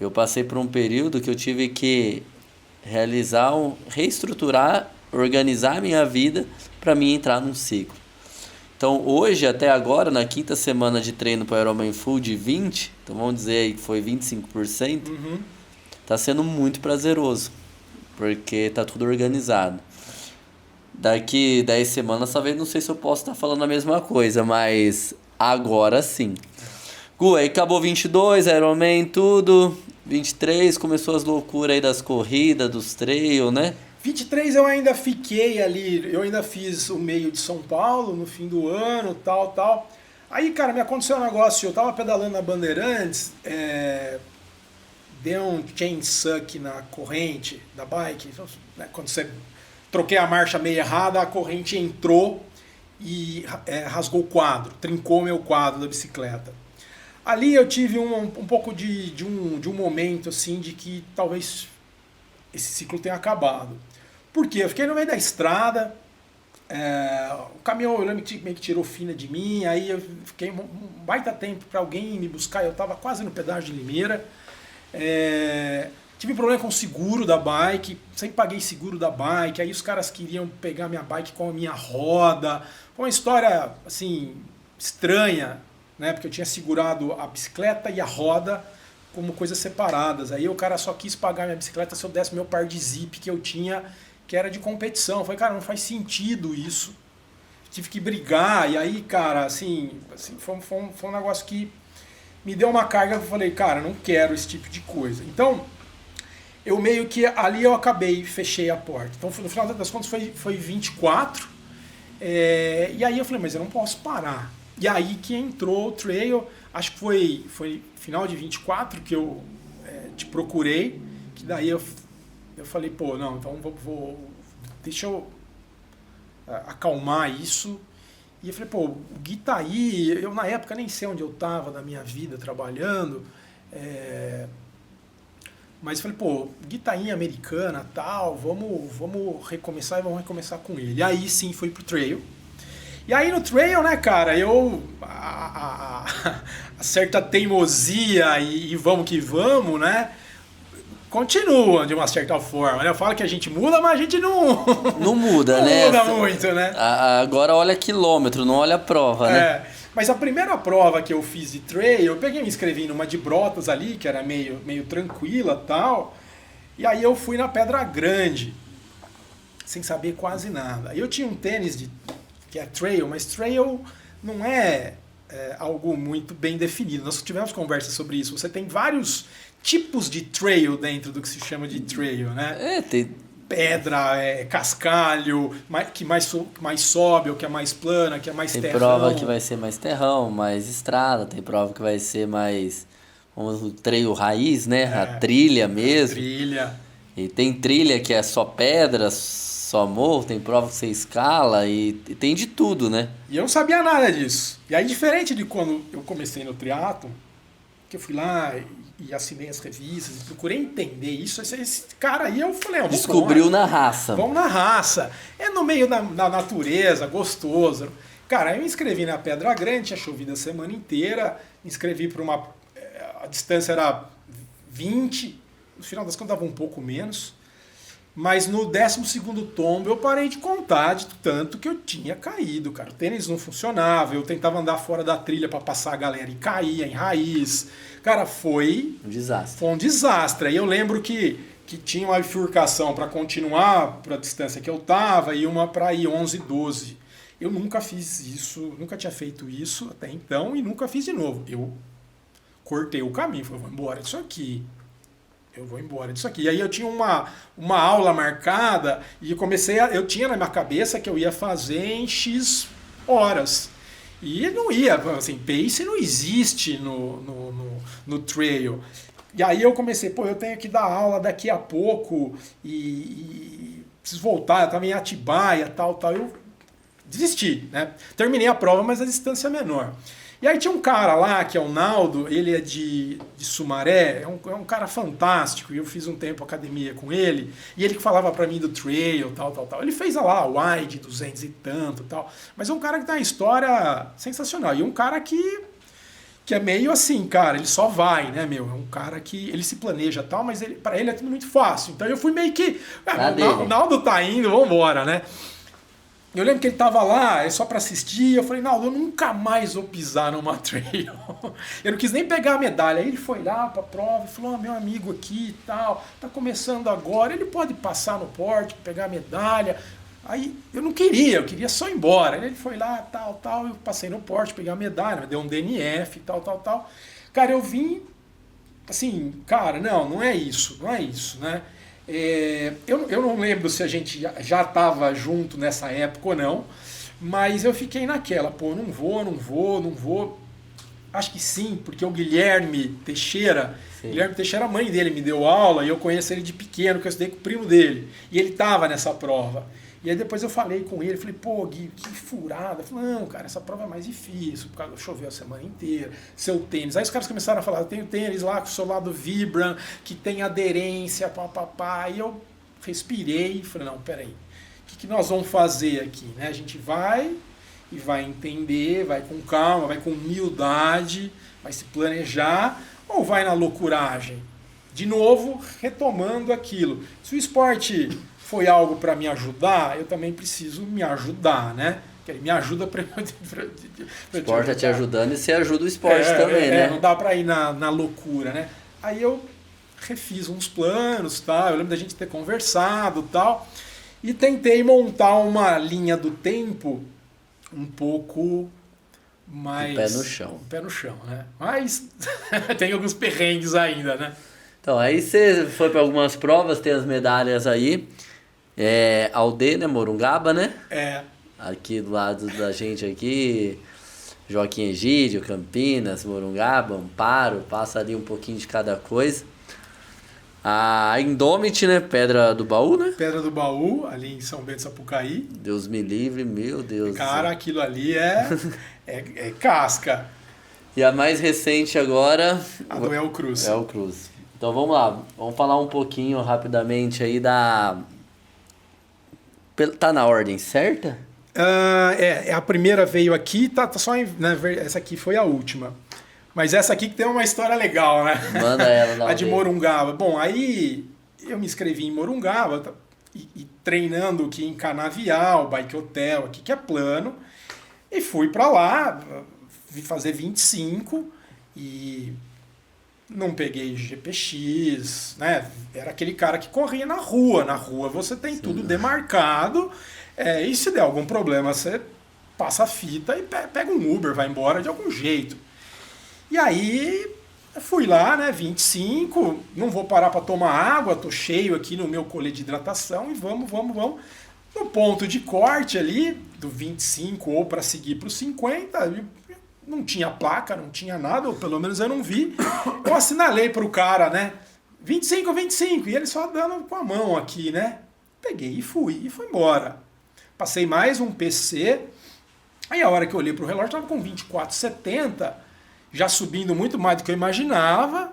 eu passei por um período que eu tive que reestruturar, organizar a minha vida para mim entrar num ciclo. Então hoje, até agora, na 5ª semana de treino para o Ironman Full de 20, então vamos dizer aí que foi 25%, tá sendo muito prazeroso, porque tá tudo organizado. Daqui 10 semanas, talvez, não sei se eu posso estar falando a mesma coisa, mas agora sim. Gu, aí acabou 22, Ironman, tudo. 23, começou as loucuras aí das corridas, dos trail, né? 23 eu ainda fiquei ali, eu ainda fiz o meio de São Paulo no fim do ano, tal. Aí, cara, me aconteceu um negócio, eu tava pedalando na Bandeirantes, deu um chain suck na corrente da bike, né, quando você troquei a marcha meio errada, a corrente entrou e rasgou o quadro, trincou meu quadro da bicicleta. Ali eu tive um pouco de um momento assim de que talvez esse ciclo tenha acabado. Por quê? Eu fiquei no meio da estrada, o caminhão eu lembro que meio que tirou fina de mim, aí eu fiquei um baita tempo para alguém me buscar, eu estava quase no pedágio de Limeira. Tive problema com o seguro da bike, sempre paguei seguro da bike, aí os caras queriam pegar minha bike com a minha roda. Foi uma história assim estranha, né? Porque eu tinha segurado a bicicleta e a roda como coisas separadas. Aí o cara só quis pagar minha bicicleta se eu desse meu par de zip que eu tinha, que era de competição. Eu falei, cara, não faz sentido isso. Tive que brigar, e aí, cara, assim foi um negócio que me deu uma carga. Eu falei, cara, não quero esse tipo de coisa. Então, eu meio que ali eu fechei a porta. Então, no final das contas, foi 24. E aí eu falei, mas eu não posso parar. E aí que entrou o trail, acho que foi final de 24 que eu te procurei, que daí eu falei, pô, não, então deixa eu acalmar isso. E eu falei, pô, o Gui tá aí, eu na época nem sei onde eu tava da minha vida trabalhando, mas eu falei, pô, o Gui tá aí, Americana, tal, vamos recomeçar e vamos recomeçar com ele. E aí sim fui pro trail. E aí no trail, né, cara, a certa teimosia e vamos que vamos, né, continua de uma certa forma, né? Eu falo que a gente muda, mas a gente não muda, não né? Muda muito, né? Agora olha quilômetro, não olha a prova, né? Mas a primeira prova que eu fiz de trail, eu peguei e me inscrevi numa de Brotas ali, que era meio tranquila e tal, e aí eu fui na Pedra Grande, sem saber quase nada. Eu tinha um tênis que é trail, mas trail não é algo muito bem definido. Nós tivemos conversa sobre isso. Você tem vários tipos de trail dentro do que se chama de trail, né? Tem pedra, cascalho, que mais sobe, ou que é mais plana, que é mais terrão. Tem prova que vai ser mais terrão, mais estrada, tem prova que vai ser mais o trail raiz, né? A trilha mesmo. A trilha. E tem trilha que é só pedra, só morro, tem prova que você escala e tem de tudo, né? E eu não sabia nada disso. E aí, diferente de quando eu comecei no triatlon, que eu fui lá e assinei as revistas e procurei entender isso, esse cara aí eu falei, vamos descobriu na raça. Vamos na raça. É no meio da natureza, gostoso. Cara, eu me inscrevi na Pedra Grande, tinha chovido a semana inteira, me inscrevi para a distância era 20, no final das contas dava um pouco menos. Mas no 12º tombo eu parei de contar de tanto que eu tinha caído, cara. O tênis não funcionava, eu tentava andar fora da trilha para passar a galera e caía em raiz. Cara, foi um desastre. Foi um desastre. Aí eu lembro que que tinha uma bifurcação para continuar para a distância que eu tava e uma para ir 11, 12. Eu nunca fiz isso, nunca tinha feito isso até então e nunca fiz de novo. Eu cortei o caminho, falei, vou embora disso aqui. Eu vou embora disso aqui. E aí eu tinha uma aula marcada e eu tinha na minha cabeça que eu ia fazer em X horas. E não ia, assim, pace não existe no trail. E aí eu comecei, eu tenho que dar aula daqui a pouco e preciso voltar, eu estava em Atibaia, tal. Eu desisti, né? Terminei a prova, mas a distância é menor. E aí tinha um cara lá, que é o Naldo, ele é de Sumaré, é um cara fantástico, e eu fiz um tempo academia com ele, e ele que falava pra mim do trail, tal. Ele fez lá o wide, 200 e tanto, tal. Mas é um cara que tem uma história sensacional, e um cara que é meio assim, cara, ele só vai, né, meu? É um cara que ele se planeja tal, mas pra ele é tudo muito fácil. Então eu fui meio que, o Naldo tá indo, vambora, né? Eu lembro que ele tava lá, só pra assistir, eu falei, não, eu nunca mais vou pisar numa trail. Eu não quis nem pegar a medalha. Aí ele foi lá pra prova e falou, meu amigo aqui e tal, tá começando agora, ele pode passar no porte, pegar a medalha. Aí eu não queria, eu queria só ir embora. Aí ele foi lá, tal, eu passei no porte, peguei a medalha, me deu um DNF, tal. Cara, eu vim, assim, cara, não é isso, né? Eu não lembro se a gente já estava junto nessa época ou não, mas eu fiquei naquela, não vou. Acho que sim, porque o Guilherme Teixeira, a mãe dele me deu aula e eu conheço ele de pequeno, que eu estudei com o primo dele, e ele estava nessa prova. E aí depois eu falei com ele, falei, Gui, que furada. Eu falei, não, cara, essa prova é mais difícil, por causa que choveu a semana inteira, seu tênis. Aí os caras começaram a falar, eu tenho tênis lá com o seu lado Vibram, que tem aderência, papapá. E eu respirei e falei, não, peraí, o que nós vamos fazer aqui? Né? A gente vai e vai entender, vai com calma, vai com humildade, vai se planejar, ou vai na loucuragem? De novo, retomando aquilo. Se o esporte foi algo para me ajudar, eu também preciso me ajudar, né? Ele me ajuda para... O esporte tá te ajudando e você ajuda o esporte também, né? Não dá para ir na loucura, né? Aí eu refiz uns planos, tá? Eu lembro da gente ter conversado, tal, e tentei montar uma linha do tempo um pouco mais... Pé no chão, né? Mas tem alguns perrengues ainda, né? Então, aí você foi para algumas provas, tem as medalhas aí. Aldeia, né? Morungaba, né? Aqui do lado da gente aqui, Joaquim Egídio, Campinas, Morungaba, Amparo, passa ali um pouquinho de cada coisa. A Indomit, né? Pedra do Baú, né? Pedra do Baú, ali em São Bento, Sapucaí. Deus me livre, meu Deus. Cara, aquilo ali é casca. E a mais recente agora... A do El Cruz. El Cruz. Então vamos lá, vamos falar um pouquinho rapidamente aí da... Tá na ordem certa? A primeira veio aqui, tá só essa aqui foi a última. Mas essa aqui que tem uma história legal, né? Manda ela. A de Morungaba. Bom, aí eu me inscrevi em Morungaba e treinando aqui em Canavial, Bike Hotel, aqui que é plano. E fui pra lá, vim fazer 25 e não peguei GPX, né? Era aquele cara que corria na rua. Na rua você tem tudo demarcado. E se der algum problema, você passa a fita e pega um Uber, vai embora de algum jeito. E aí, fui lá, né, 25, não vou parar para tomar água, tô cheio aqui no meu colete de hidratação e vamos. No ponto de corte ali, do 25 ou para seguir para os 50, não tinha placa, não tinha nada, ou pelo menos eu não vi. Eu assinalei pro cara, né, 25, e ele só dando com a mão aqui, né. Peguei e fui embora. Passei mais um PC, aí a hora que eu olhei pro relógio, tava com 24,70, já subindo muito mais do que eu imaginava,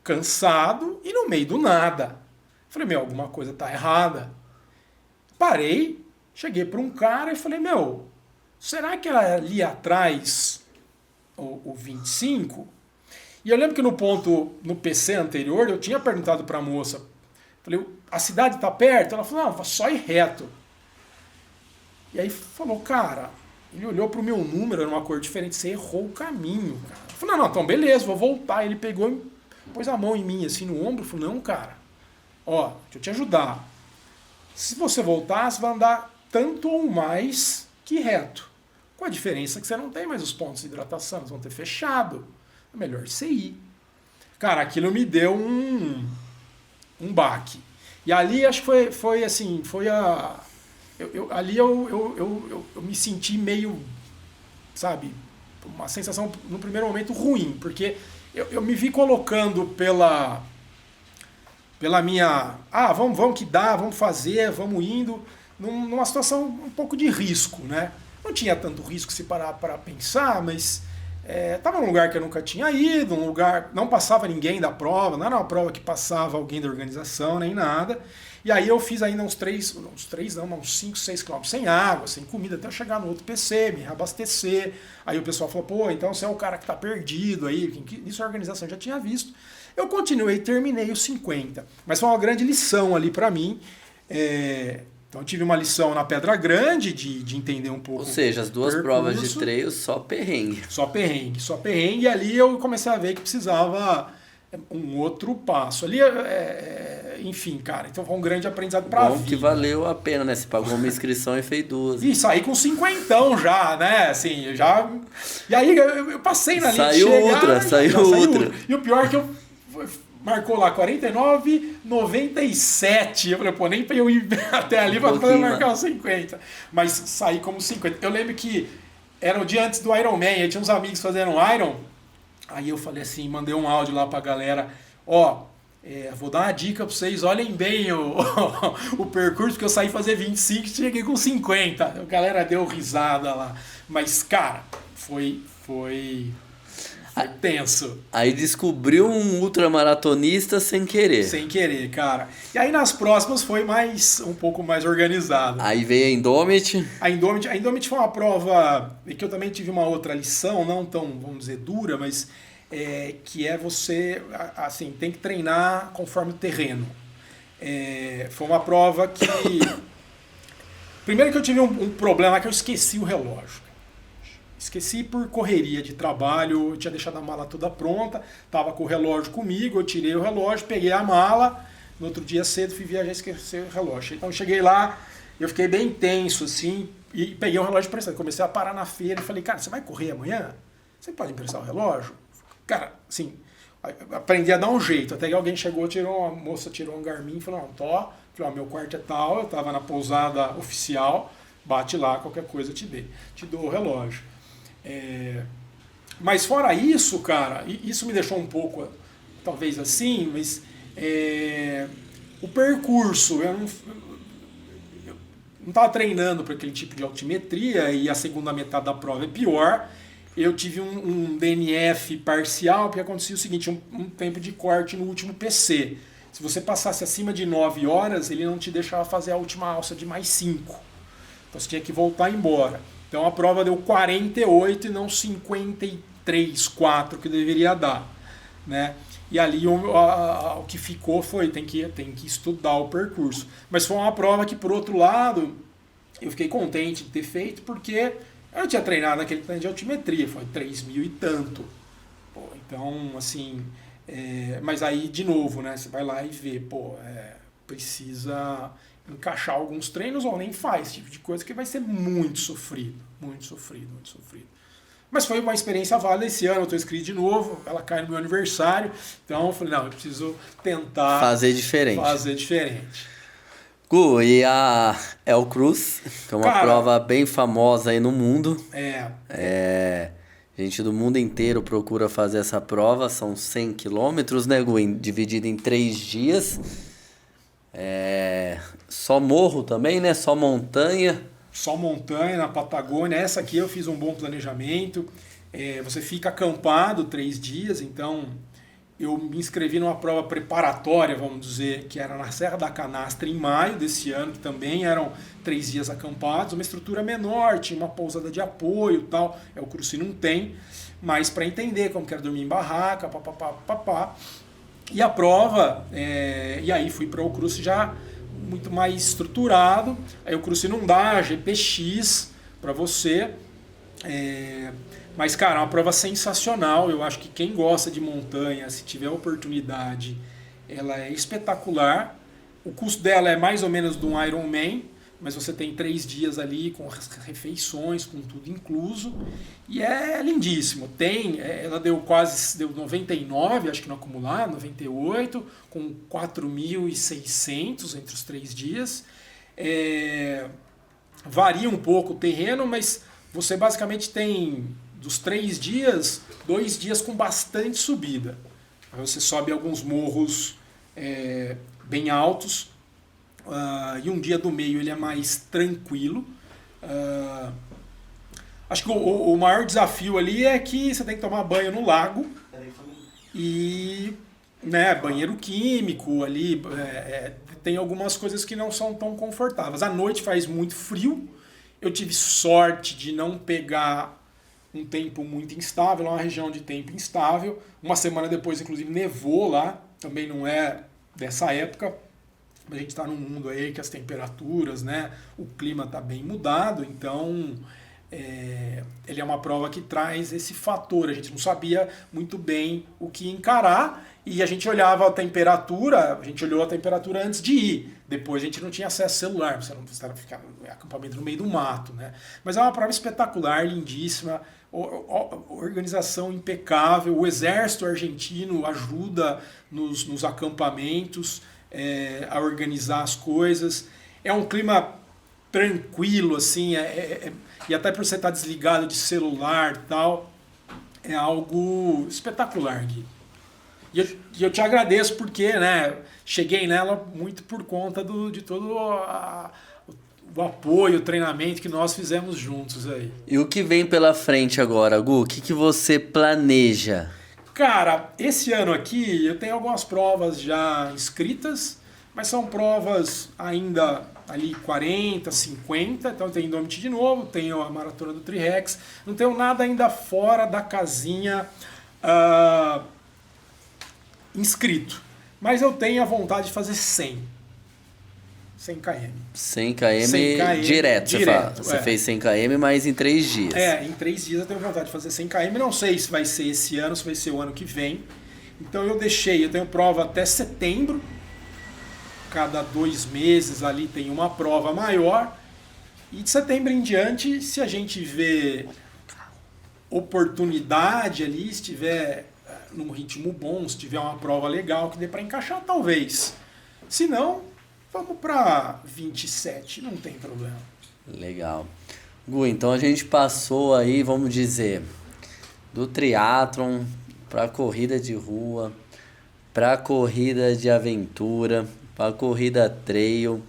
cansado e no meio do nada. Falei, alguma coisa tá errada. Parei, cheguei para um cara e falei, será que era ali atrás o 25? E eu lembro que no PC anterior, eu tinha perguntado para a moça, falei, a cidade tá perto? Ela falou, não, só ir reto. E aí falou, cara, ele olhou pro meu número, era uma cor diferente, você errou o caminho, cara. Eu falei, não, então beleza, vou voltar. Ele pegou e pôs a mão em mim, assim, no ombro, falou, não, cara, ó, deixa eu te ajudar. Se você voltar, você vai andar tanto ou mais que reto. Com a diferença que você não tem mais os pontos de hidratação, eles vão ter fechado. É melhor você ir. Cara, aquilo me deu um baque. E ali acho que foi assim, foi a... ali eu me senti meio, sabe, uma sensação no primeiro momento ruim, porque eu me vi colocando pela minha... vamos que dá, vamos fazer, vamos indo, numa situação um pouco de risco, né? Não tinha tanto risco se parar para pensar, mas estava num lugar que eu nunca tinha ido, um lugar... Não passava ninguém da prova, não era uma prova que passava alguém da organização, nem nada. E aí eu fiz ainda uns 5, 6 quilômetros sem água, sem comida, até eu chegar no outro PC, me reabastecer. Aí o pessoal falou, pô, então você é o cara que tá perdido aí, isso a organização já tinha visto. Eu continuei, terminei os 50, mas foi uma grande lição ali para mim. Então eu tive uma lição na Pedra Grande de entender um pouco. Ou seja, as duas provas de trail só perrengue. Só perrengue. E ali eu comecei a ver que precisava um outro passo. Ali, enfim, cara, então foi um grande aprendizado pra vida. Bom que valeu a pena, né? Você pagou uma inscrição e fez duas. E saí com 50 já, né? Assim, já... E aí eu passei na linha de chegar. Saiu outra. E o pior é que eu... Marcou lá 49,97. Eu falei, pô, nem pra eu ir até ali pra poder marcar os 50. Mas saí como 50. Eu lembro que era o dia antes do Iron Man, aí tinha uns amigos fazendo Iron. Aí eu falei assim, mandei um áudio lá pra galera, vou dar uma dica pra vocês, olhem bem o percurso, porque eu saí fazer 25 e cheguei com 50. A galera deu risada lá. Mas, cara, foi tenso. Aí descobriu um ultramaratonista sem querer. Sem querer, cara. E aí nas próximas foi um pouco mais organizado. Aí veio a Indomit. A Indomit foi uma prova que eu também tive uma outra lição, não tão, vamos dizer, dura, mas que você, assim, tem que treinar conforme o terreno. Foi uma prova que... Primeiro que eu tive um problema, que eu esqueci o relógio. Esqueci por correria de trabalho, eu tinha deixado a mala toda pronta, tava com o relógio comigo, eu tirei o relógio, peguei a mala, no outro dia cedo fui viajar e esqueci o relógio. Então eu cheguei lá, eu fiquei bem tenso, assim, e peguei o relógio emprestado. Comecei a parar na feira e falei, cara, você vai correr amanhã? Você pode emprestar o relógio? Cara, assim, aprendi a dar um jeito, até que alguém chegou, a moça tirou um Garmin e falou, não, falei, meu quarto é tal, eu tava na pousada oficial, bate lá, qualquer coisa eu te dou o relógio. Mas fora isso, cara, isso me deixou um pouco, talvez assim, mas o percurso, eu não estava treinando para aquele tipo de altimetria e a segunda metade da prova é pior. Eu tive um DNF parcial, porque acontecia o seguinte, um tempo de corte no último PC. Se você passasse acima de 9 horas, ele não te deixava fazer a última alça de mais 5. Então você tinha que voltar embora. Então a prova deu 48 e não 53,4 que deveria dar, né? E ali o que ficou foi, tem que estudar o percurso. Mas foi uma prova que, por outro lado, eu fiquei contente de ter feito, porque eu não tinha treinado naquele treino de altimetria, foi 3.000 e tanto. Pô, então, assim, mas aí, de novo, né, você vai lá e vê, precisa encaixar alguns treinos ou nem faz, esse tipo de coisa que vai ser muito sofrido. Mas foi uma experiência válida. Esse ano eu estou inscrito de novo, ela cai no meu aniversário, então eu falei, não, eu preciso tentar fazer diferente. Gu, e a El Cruz, que é uma prova bem famosa aí no mundo. Gente do mundo inteiro procura fazer essa prova, são 100 quilômetros, né, Gu? Dividido em 3 dias. Só morro também, né? Só montanha. Só montanha na Patagônia. Essa aqui eu fiz um bom planejamento. Você fica acampado 3 dias, então eu me inscrevi numa prova preparatória, vamos dizer, que era na Serra da Canastra em maio desse ano, que também eram 3 dias acampados, uma estrutura menor, tinha uma pousada de apoio e tal. O Cruci não tem, mas para entender como que era dormir em barraca, papapá. E a prova, e aí fui para o Cruci já muito mais estruturado. Aí o Cruci não dá GPX para você, mas, cara, é uma prova sensacional. Eu acho que quem gosta de montanha, se tiver oportunidade, ela é espetacular. O custo dela é mais ou menos de um Ironman, mas você tem 3 dias ali com refeições, com tudo incluso. E é lindíssimo. Ela deu 99, acho que no acumulado, 98, com 4.600 entre os 3 dias. Varia um pouco o terreno, mas você basicamente tem, dos 3 dias, 2 dias com bastante subida. Aí você sobe alguns morros bem altos, e um dia do meio ele é mais tranquilo. Acho que o maior desafio ali é que você tem que tomar banho no lago e banheiro químico ali, tem algumas coisas que não são tão confortáveis. À noite faz muito frio, eu tive sorte de não pegar um tempo muito instável, uma região de tempo instável. Uma semana depois, inclusive, nevou lá, também não é dessa época. A gente está num mundo aí que as temperaturas, o clima está bem mudado, então ele é uma prova que traz esse fator. A gente não sabia muito bem o que encarar e a gente olhava a temperatura, a gente olhou a temperatura antes de ir. Depois a gente não tinha acesso ao celular, você não precisava ficar em acampamento no meio do mato, Mas é uma prova espetacular, lindíssima, organização impecável, o exército argentino ajuda nos acampamentos, a organizar as coisas. É um clima tranquilo, assim, e até por você estar desligado de celular e tal, é algo espetacular, Gui. E eu te agradeço porque, cheguei nela muito por conta de todo o apoio, o treinamento que nós fizemos juntos aí. E o que vem pela frente agora, Gu? O que você planeja? Cara, esse ano aqui eu tenho algumas provas já inscritas, mas são provas ainda ali 40, 50, então tem Indomit de novo, tenho a Maratona do Tri-Rex, não tenho nada ainda fora da casinha inscrito, mas eu tenho a vontade de fazer 100 km. 100 km direto, você fez 100 km, mas em 3 dias. Em 3 dias eu tenho vontade de fazer 100 km, não sei se vai ser esse ano, se vai ser o ano que vem. Então eu tenho prova até setembro, cada 2 meses ali tem uma prova maior, e de setembro em diante, se a gente vê oportunidade ali, se tiver num ritmo bom, se tiver uma prova legal que dê para encaixar, talvez. Se não, vamos para 27, não tem problema. Legal. Gu, então a gente passou aí, vamos dizer, do triatlon para corrida de rua, para corrida de aventura, para corrida trail.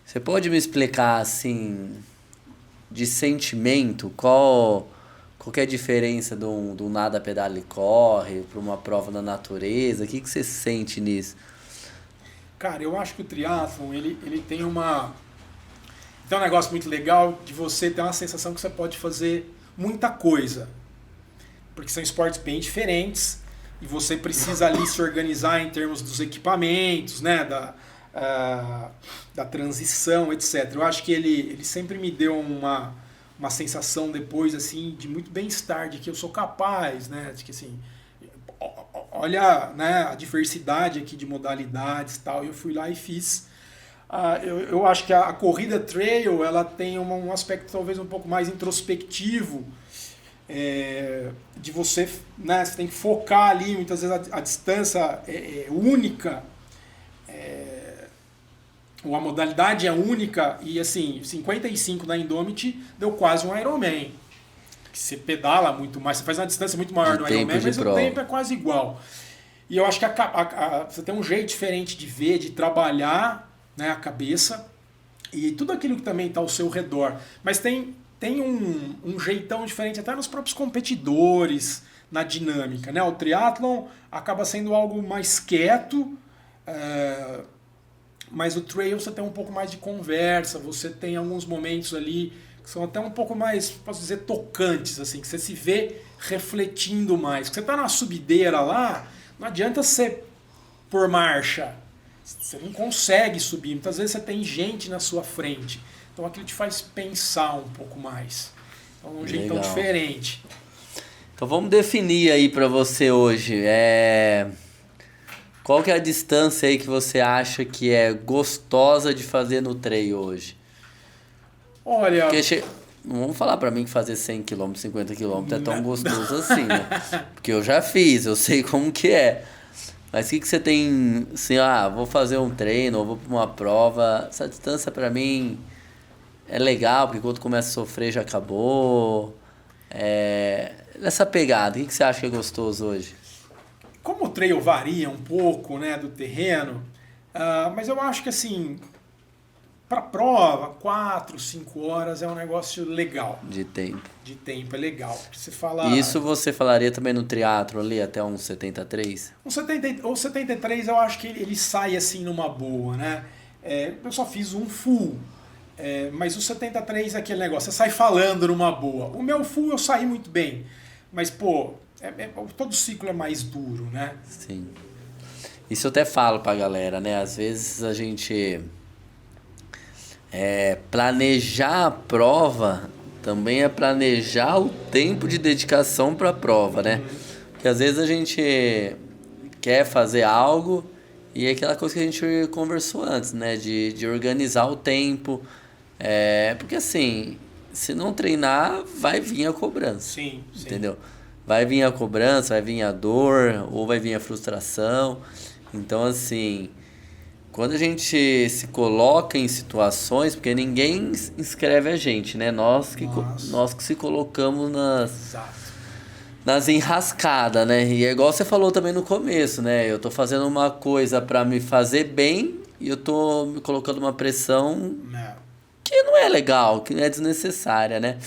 Você pode me explicar, assim, de sentimento, qual é a diferença do nada, pedala e corre para uma prova na natureza? O que você sente nisso? Cara, eu acho que o triatlon, ele tem um negócio muito legal de você ter uma sensação que você pode fazer muita coisa. Porque são esportes bem diferentes e você precisa ali se organizar em termos dos equipamentos, da transição, etc. Eu acho que ele sempre me deu uma sensação depois assim de muito bem-estar, de que eu sou capaz, de que assim, olha, a diversidade aqui de modalidades e tal, eu fui lá e fiz. Eu acho que a corrida trail ela tem um aspecto talvez um pouco mais introspectivo, de você tem que focar ali, muitas vezes a distância é única, a modalidade é única, e assim, 55 na Indomit deu quase um Ironman. Você pedala muito mais, você faz uma distância muito maior no Ironman, mas o tempo é quase igual. E eu acho que você tem um jeito diferente de ver, de trabalhar, a cabeça, e tudo aquilo que também está ao seu redor. Mas tem um jeitão diferente até nos próprios competidores, na dinâmica. O triatlon acaba sendo algo mais quieto, mas o trail você tem um pouco mais de conversa, você tem alguns momentos ali que são até um pouco mais, posso dizer, tocantes, assim, que você se vê refletindo mais. Você está na subideira lá, não adianta você pôr marcha, você não consegue subir, muitas vezes você tem gente na sua frente, então aquilo te faz pensar um pouco mais. Então é um jeitão diferente. Então vamos definir aí para você hoje, Qual que é a distância aí que você acha que é gostosa de fazer no trail hoje? Olha, Não vamos falar pra mim que fazer 100 km, 50 km é tão gostoso assim, né? Porque eu já fiz, eu sei como que é. Mas o que você tem, assim, vou fazer um treino, ou vou pra uma prova. Essa distância pra mim é legal, porque quando começa a sofrer já acabou. Nessa pegada, o que você acha que é gostoso hoje? como o trail varia um pouco, né, do terreno, mas eu acho que assim, para prova, 4, 5 horas é um negócio legal. De tempo. De tempo é legal. Você fala. Isso você falaria também no triatlo ali, até uns 73? Um 70, ou 73 eu acho que ele sai assim numa boa, né? Eu só fiz um full. Mas o 73 é aquele negócio, você sai falando numa boa. O meu full eu saí muito bem. Mas, pô, todo ciclo é mais duro, né? Sim. Isso eu até falo pra galera, né? Às vezes a gente planejar a prova também é planejar o tempo de dedicação pra prova, né? Porque às vezes a gente quer fazer algo e é aquela coisa que a gente conversou antes, né? De organizar o tempo. Porque assim, se não treinar, vai vir a cobrança. Sim, sim. Entendeu? Vai vir a cobrança, vai vir a dor, ou vai vir a frustração. Então, assim, quando a gente se coloca em situações, porque ninguém inscreve a gente, né? Nós que se colocamos Exato. nas enrascadas, né? E é igual você falou também no começo, né? Eu tô fazendo uma coisa pra me fazer bem e eu tô me colocando uma pressão Não. que não é legal, que é desnecessária, né?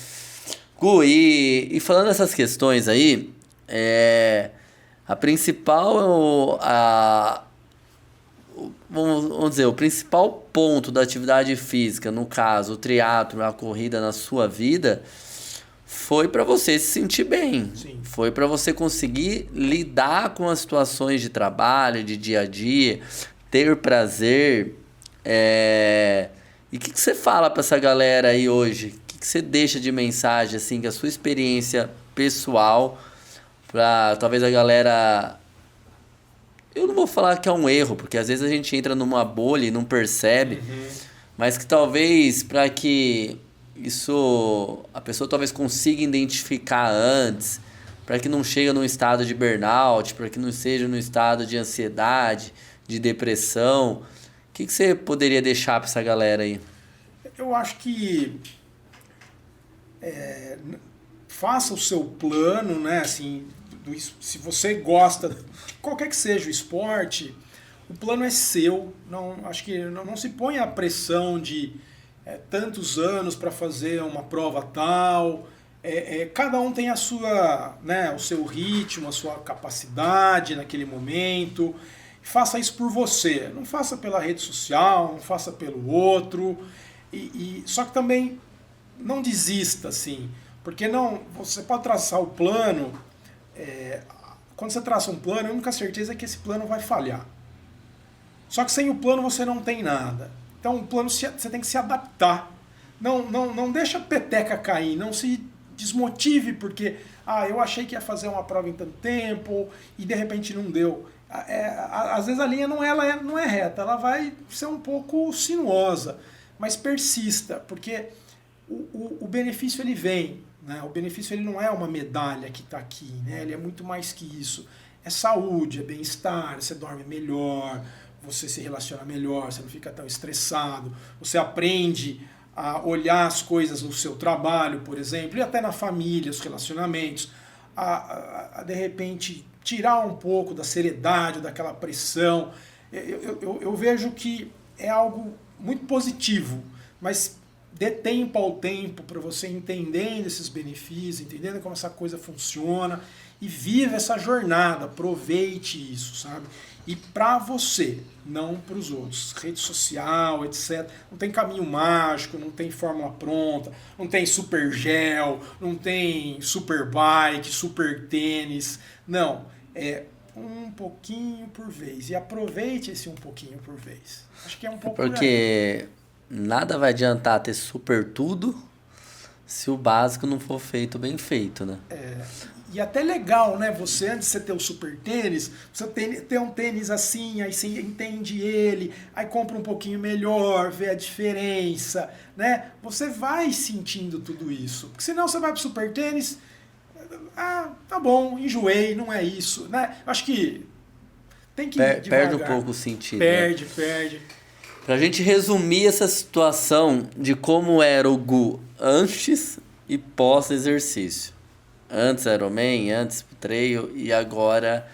Gu, e falando dessas questões aí, a principal, vamos dizer, o principal ponto da atividade física, no caso, o triatlo, a corrida na sua vida, foi para você se sentir bem. Sim. Foi para você conseguir lidar com as situações de trabalho, de dia a dia, ter prazer. E o que você fala para essa galera aí hoje? O que você deixa de mensagem, assim, que a sua experiência pessoal, para talvez a galera... Eu não vou falar que é um erro, porque às vezes a gente entra numa bolha e não percebe, mas que talvez para que isso a pessoa talvez consiga identificar antes, para que não chegue num estado de burnout, para que não seja num estado de ansiedade, de depressão. O que você poderia deixar para essa galera aí? Eu acho que faça o seu plano, né? Assim, se você gosta de qualquer que seja o esporte, o plano é seu. Não, acho que não se põe a pressão de tantos anos para fazer uma prova tal. Cada um tem a sua, né, o seu ritmo, a sua capacidade naquele momento. Faça isso por você. Não faça pela rede social, não faça pelo outro. Só que também não desista, assim. Porque você pode traçar o plano. Quando você traça um plano, a única certeza é que esse plano vai falhar. Só que sem o plano você não tem nada. Então o plano você tem que se adaptar. Não deixa a peteca cair, não se desmotive porque eu achei que ia fazer uma prova em tanto tempo e de repente não deu. Às vezes a linha não é reta, ela vai ser um pouco sinuosa, mas persista, porque o benefício ele vem. Né? O benefício ele não é uma medalha que está aqui, né? Ele é muito mais que isso. É saúde, é bem-estar, você dorme melhor, você se relaciona melhor, você não fica tão estressado, você aprende a olhar as coisas no seu trabalho, por exemplo, e até na família, os relacionamentos, a de repente tirar um pouco da seriedade, daquela pressão. Eu vejo que é algo muito positivo, mas dê tempo ao tempo para você entendendo esses benefícios, entendendo como essa coisa funciona e viva essa jornada, aproveite isso, sabe? E para você, não para os outros. Rede social, etc. Não tem caminho mágico, não tem fórmula pronta, não tem super gel, não tem super bike, super tênis. Não, é um pouquinho por vez. E aproveite esse um pouquinho por vez. Acho que é um pouco porque nada vai adiantar ter super tudo se o básico não for feito bem feito, né? e até legal, né? Você, antes de você ter o super tênis, você ter um tênis assim, aí você entende ele, aí compra um pouquinho melhor, vê a diferença, né? Você vai sentindo tudo isso. Porque senão você vai pro super tênis, tá bom, enjoei, não é isso, né? Acho que tem que ir devagar. Perde um pouco o sentido. Perde. Pra gente resumir essa situação de como era o Gu antes e pós-exercício. Antes Ironman, antes trail e agora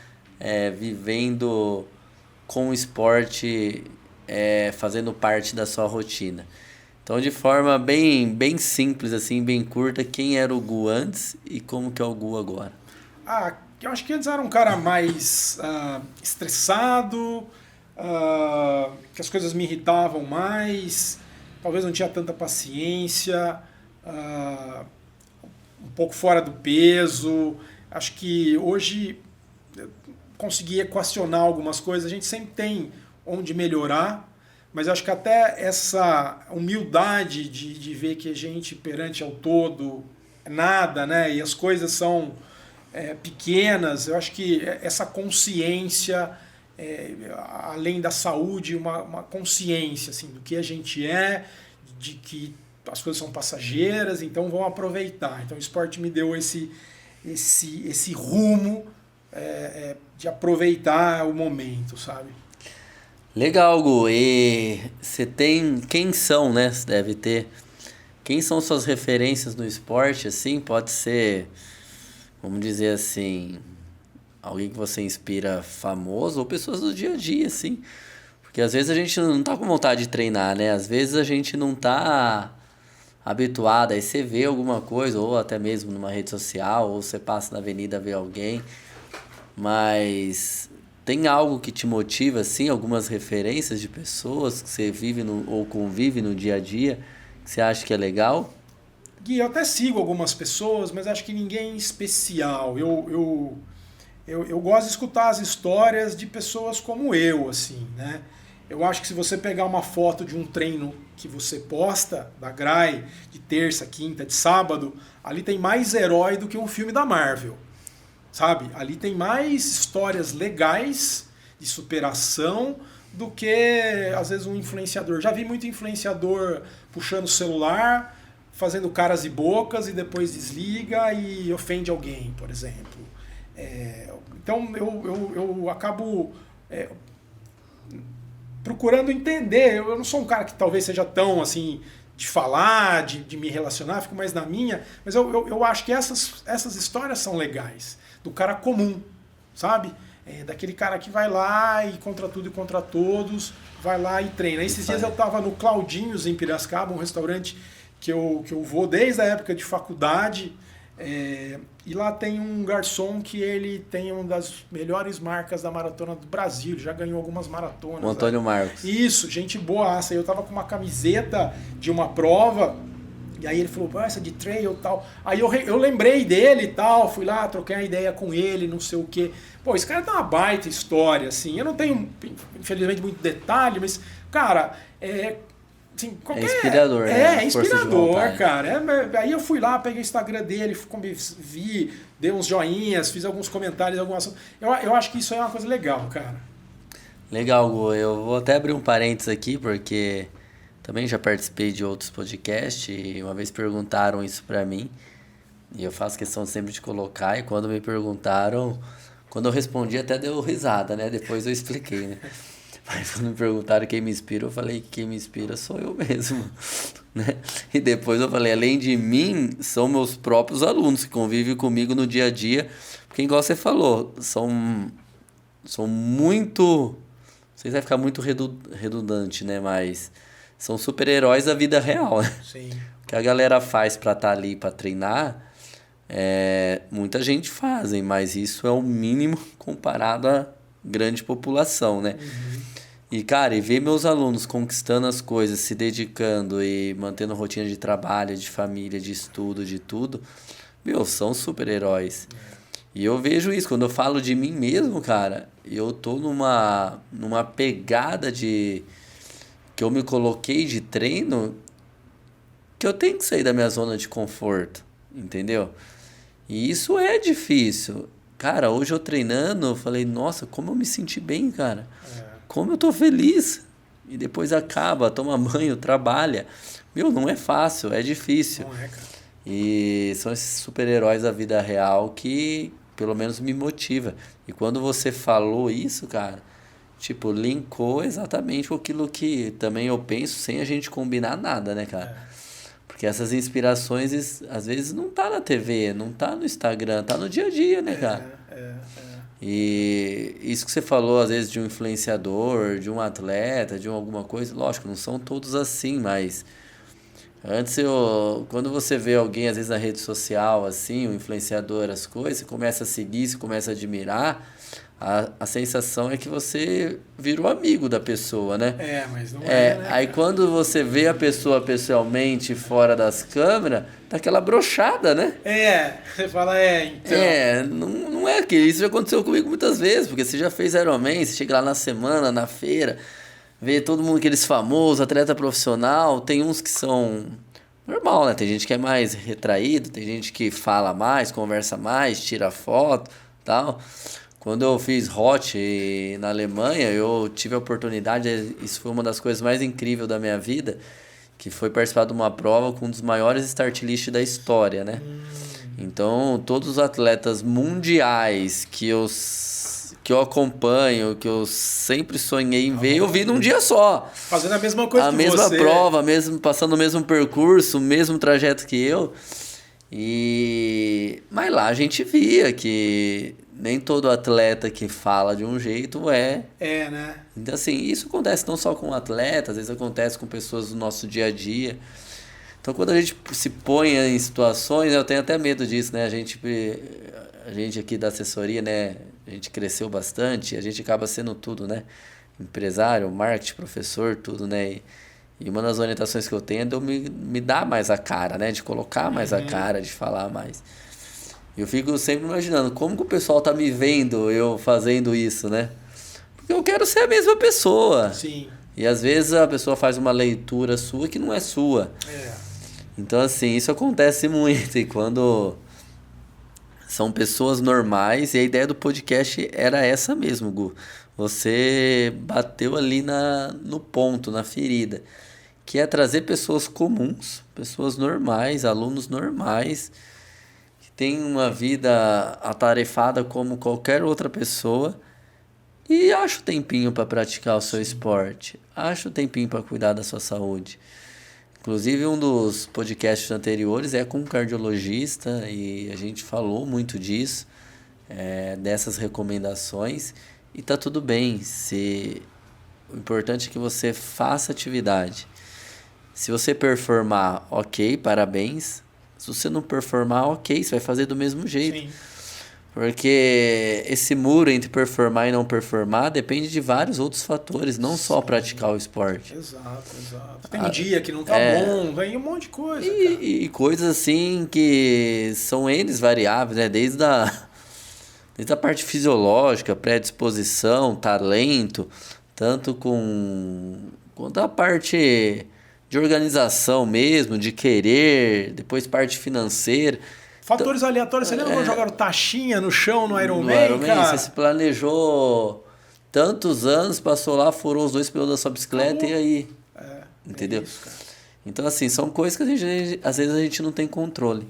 vivendo com o esporte fazendo parte da sua rotina. Então, de forma bem simples, assim, bem curta, quem era o Gu antes e como que é o Gu agora? Eu acho que antes era um cara mais estressado, que as coisas me irritavam mais, talvez não tinha tanta paciência, um pouco fora do peso. Acho que hoje eu consegui equacionar algumas coisas, a gente sempre tem onde melhorar, mas acho que até essa humildade de ver que a gente perante ao todo é nada, né? E as coisas são pequenas, eu acho que essa consciência, além da saúde, uma consciência assim, do que a gente de que as coisas são passageiras, então vão aproveitar. Então o esporte me deu esse rumo de aproveitar o momento, sabe? Legal, Gu. E você tem... Quem são, né? Você deve ter. Quem são suas referências no esporte, assim? Pode ser, vamos dizer assim, alguém que você inspira famoso ou pessoas do dia a dia, assim. Porque às vezes a gente não tá com vontade de treinar, né? Às vezes a gente não tá habituado. Aí você vê alguma coisa, ou até mesmo numa rede social, ou você passa na avenida vê alguém. Mas tem algo que te motiva, assim, algumas referências de pessoas que você vive ou convive no dia a dia, que você acha que é legal? Gui, eu até sigo algumas pessoas, mas acho que ninguém especial. Eu gosto de escutar as histórias de pessoas como eu, assim, né? Eu acho que se você pegar uma foto de um treino que você posta, da Grai, de terça, quinta, de sábado, ali tem mais herói do que um filme da Marvel. Sabe? Ali tem mais histórias legais de superação do que, às vezes, um influenciador. Já vi muito influenciador puxando o celular, fazendo caras e bocas e depois desliga e ofende alguém, por exemplo. Então eu acabo procurando entender. Eu não sou um cara que talvez seja tão assim de falar, de me relacionar, fico mais na minha, mas eu acho que essas histórias são legais. Do cara comum, sabe? Daquele cara que vai lá e contra tudo e contra todos, vai lá e treina. Esses dias eu tava no Claudinhos, em Piracicaba, um restaurante que eu vou desde a época de faculdade, e lá tem um garçom que ele tem uma das melhores marcas da maratona do Brasil, ele já ganhou algumas maratonas. O Antônio Marcos. Isso, gente boaça. Eu tava com uma camiseta de uma prova, e aí ele falou, essa de trail e tal. Aí eu lembrei dele e tal, fui lá, troquei uma ideia com ele, não sei o quê. Pô, esse cara tem uma baita história, assim. Eu não tenho, infelizmente, muito detalhe, mas, cara, assim, é inspirador, né? É inspirador, cara. Aí eu fui lá, peguei o Instagram dele, vi, dei uns joinhas, fiz alguns comentários, algumas... Eu acho que isso é uma coisa legal, cara. Legal, Gu. Eu vou até abrir um parênteses aqui, porque também já participei de outros podcasts e uma vez perguntaram isso pra mim. E eu faço questão sempre de colocar. E quando me perguntaram, quando eu respondi até deu risada, né? Depois eu expliquei, né? Mas quando me perguntaram quem me inspira, eu falei que quem me inspira sou eu mesmo, né? E depois eu falei, além de mim, são meus próprios alunos que convivem comigo no dia a dia. Porque igual você falou, são muito... Não sei se vai ficar muito redundante, né? Mas são super-heróis da vida real, né? Sim. O que a galera faz pra estar ali, pra treinar, muita gente fazem, mas isso é o mínimo comparado à grande população, né? Uhum. E, cara, ver meus alunos conquistando as coisas, se dedicando e mantendo rotina de trabalho, de família, de estudo, de tudo, são super-heróis. E eu vejo isso, quando eu falo de mim mesmo, cara, eu tô numa pegada que eu me coloquei de treino, que eu tenho que sair da minha zona de conforto, entendeu? E isso é difícil. Cara, hoje eu treinando, eu falei, nossa, como eu me senti bem, cara. Como eu tô feliz. E depois acaba, toma banho, trabalha. Meu, não é fácil, é difícil. Não é, cara. E são esses super-heróis da vida real que pelo menos me motiva. E quando você falou isso, cara, tipo, linkou exatamente com aquilo que também eu penso sem a gente combinar nada, né, cara? Porque essas inspirações, às vezes, não tá na TV, não tá no Instagram, tá no dia a dia, né, cara? E isso que você falou, às vezes, de um influenciador, de um atleta, de alguma coisa, lógico, não são todos assim, mas antes quando você vê alguém, às vezes, na rede social, assim, um influenciador, as coisas, você começa a seguir, você começa a admirar, a sensação é que você virou amigo da pessoa, né? Mas não é, né, aí cara? quando você vê a pessoa pessoalmente fora das câmeras, tá aquela brochada, né? Você fala, então. Não é que isso já aconteceu comigo muitas vezes, porque você já fez Ironman, você chega lá na semana, na feira, vê todo mundo, aqueles famosos, atleta profissional, tem uns que são normal, né? Tem gente que é mais retraído, tem gente que fala mais, conversa mais, tira foto, tal. Quando eu fiz Hot na Alemanha, eu tive a oportunidade, isso foi uma das coisas mais incríveis da minha vida, que foi participar de uma prova com um dos maiores start list da história, né? Então, todos os atletas mundiais que eu acompanho, que eu sempre sonhei em ver, eu vi num dia só. Fazendo a mesma coisa que você. A mesma prova, passando o mesmo percurso, o mesmo trajeto que eu. Mas lá a gente via que nem todo atleta que fala de um jeito né? Então, assim, isso acontece não só com atletas, às vezes acontece com pessoas do nosso dia a dia. Então, quando a gente se põe em situações, eu tenho até medo disso, né? A gente aqui da assessoria, né? A gente cresceu bastante, a gente acaba sendo tudo, né? Empresário, marketing, professor, tudo, né? E uma das orientações que eu tenho é de eu me dar mais a cara, né? De colocar mais a cara, de falar mais. Eu fico sempre imaginando como que o pessoal tá me vendo eu fazendo isso, né? Porque eu quero ser a mesma pessoa. Sim. E às vezes a pessoa faz uma leitura sua que não é sua. Então, assim, isso acontece muito. E quando são pessoas normais, e a ideia do podcast era essa mesmo, Gu. Você bateu ali no ponto, na ferida. Que é trazer pessoas comuns, pessoas normais, alunos normais, que têm uma vida atarefada como qualquer outra pessoa e acha o tempinho para praticar o seu esporte, acha o tempinho para cuidar da sua saúde. Inclusive, um dos podcasts anteriores é com um cardiologista e a gente falou muito disso, dessas recomendações, e tá tudo bem. O importante é que você faça atividade. Se você performar, ok, parabéns. Se você não performar, ok, você vai fazer do mesmo jeito. Sim. Porque esse muro entre performar e não performar depende de vários outros fatores, não só praticar o esporte. Exato. Tem um dia que não tá bom, vem um monte de coisa. E coisas assim que são N variáveis, né? Desde a parte fisiológica, predisposição, talento, tanto quanto a parte de organização mesmo, de querer, depois parte financeira. Fatores aleatórios. Você lembra quando jogaram taxinha no chão no Ironman, cara? Você se planejou tantos anos, passou lá, furou os 2 pneus da sua bicicleta. Acabou. E aí? Entendeu? Isso, cara. Então, assim, são coisas que às vezes a gente não tem controle.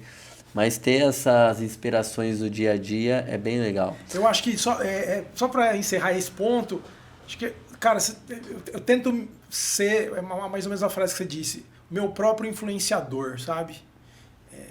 Mas ter essas inspirações do dia a dia é bem legal. Eu acho que só para encerrar esse ponto, acho que, cara, eu tento ser, mais ou menos a frase que você disse, meu próprio influenciador, sabe?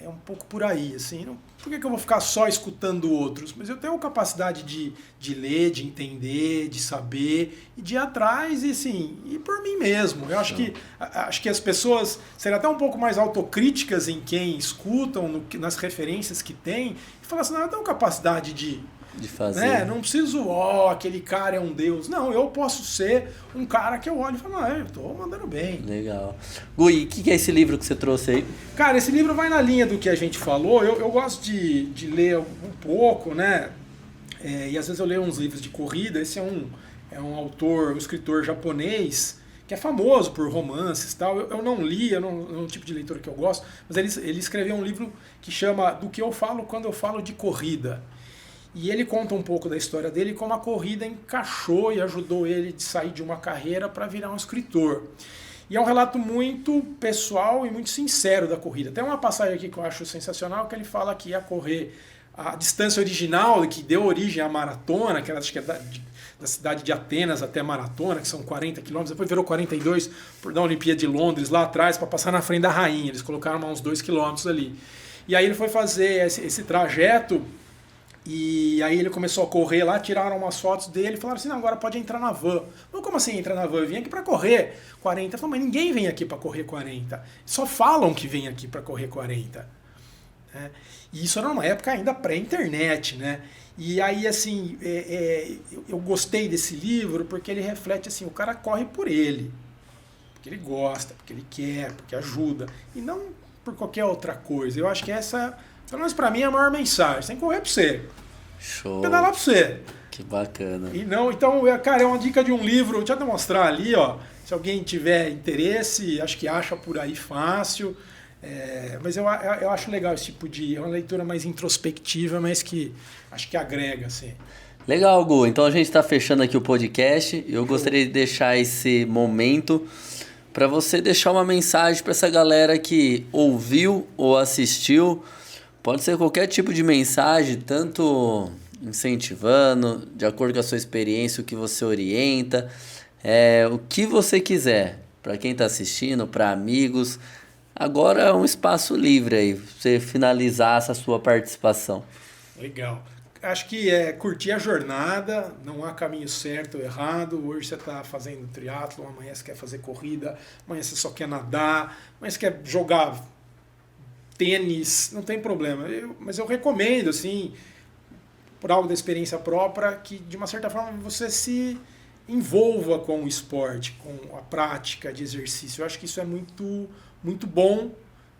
É um pouco por aí, assim. Por que eu vou ficar só escutando outros? Mas eu tenho a capacidade de ler, de entender, de saber e de ir atrás e, assim, ir por mim mesmo. Eu acho que as pessoas serão até um pouco mais autocríticas em quem escutam, nas referências que tem, e falar assim, não, eu tenho capacidade de fazer. Né? Não preciso, aquele cara é um deus. Não, eu posso ser um cara que eu olho e falo, eu tô mandando bem. Legal. Gui, o que é esse livro que você trouxe aí? Cara, esse livro vai na linha do que a gente falou. Eu gosto de ler um pouco, né? E às vezes eu leio uns livros de corrida. Esse é um autor, um escritor japonês, que é famoso por romances e tal. Eu não li, não é um tipo de leitura que eu gosto, mas ele escreveu um livro que chama Do que eu falo quando eu falo de corrida. E ele conta um pouco da história dele, como a corrida encaixou e ajudou ele de sair de uma carreira para virar um escritor. E é um relato muito pessoal e muito sincero da corrida. Tem uma passagem aqui que eu acho sensacional, que ele fala que ia correr a distância original, que deu origem à maratona, que acho que é da cidade de Atenas até a maratona, que são 40 quilômetros, depois virou 42 da Olimpíada de Londres, lá atrás, para passar na frente da rainha. Eles colocaram uns 2 quilômetros ali. E aí ele foi fazer esse trajeto, e aí ele começou a correr lá, tiraram umas fotos dele e falaram assim, não, agora pode entrar na van. Mas como assim entrar na van? Eu vim aqui para correr 40. Eu falei, mas ninguém vem aqui para correr 40. Só falam que vem aqui para correr 40. E isso era uma época ainda pré-internet, né? E aí, assim, eu gostei desse livro porque ele reflete assim, o cara corre por ele. Porque ele gosta, porque ele quer, porque ajuda. E não por qualquer outra coisa. Eu acho que essa... Pelo menos pra mim é a maior mensagem. Você tem que correr pra você. Show. Pedalar pra você. Que bacana. E não, então, cara, é uma dica de um livro. Deixa eu te mostrar ali, ó. Se alguém tiver interesse, acho que acha por aí fácil. Mas eu acho legal esse tipo de... É uma leitura mais introspectiva, mas que acho que agrega, assim. Legal, Gu. Então a gente está fechando aqui o podcast. Eu gostaria de deixar esse momento para você deixar uma mensagem para essa galera que ouviu ou assistiu. Pode ser qualquer tipo de mensagem, tanto incentivando, de acordo com a sua experiência, o que você orienta, o que você quiser. Para quem está assistindo, para amigos. Agora é um espaço livre aí, pra você finalizar essa sua participação. Legal. Acho que é curtir a jornada, não há caminho certo ou errado. Hoje você está fazendo triatlon, amanhã você quer fazer corrida, amanhã você só quer nadar, amanhã você quer jogar tênis, não tem problema. Mas eu recomendo, assim, por algo da experiência própria, que de uma certa forma você se envolva com o esporte, com a prática de exercício. Eu acho que isso é muito, muito bom,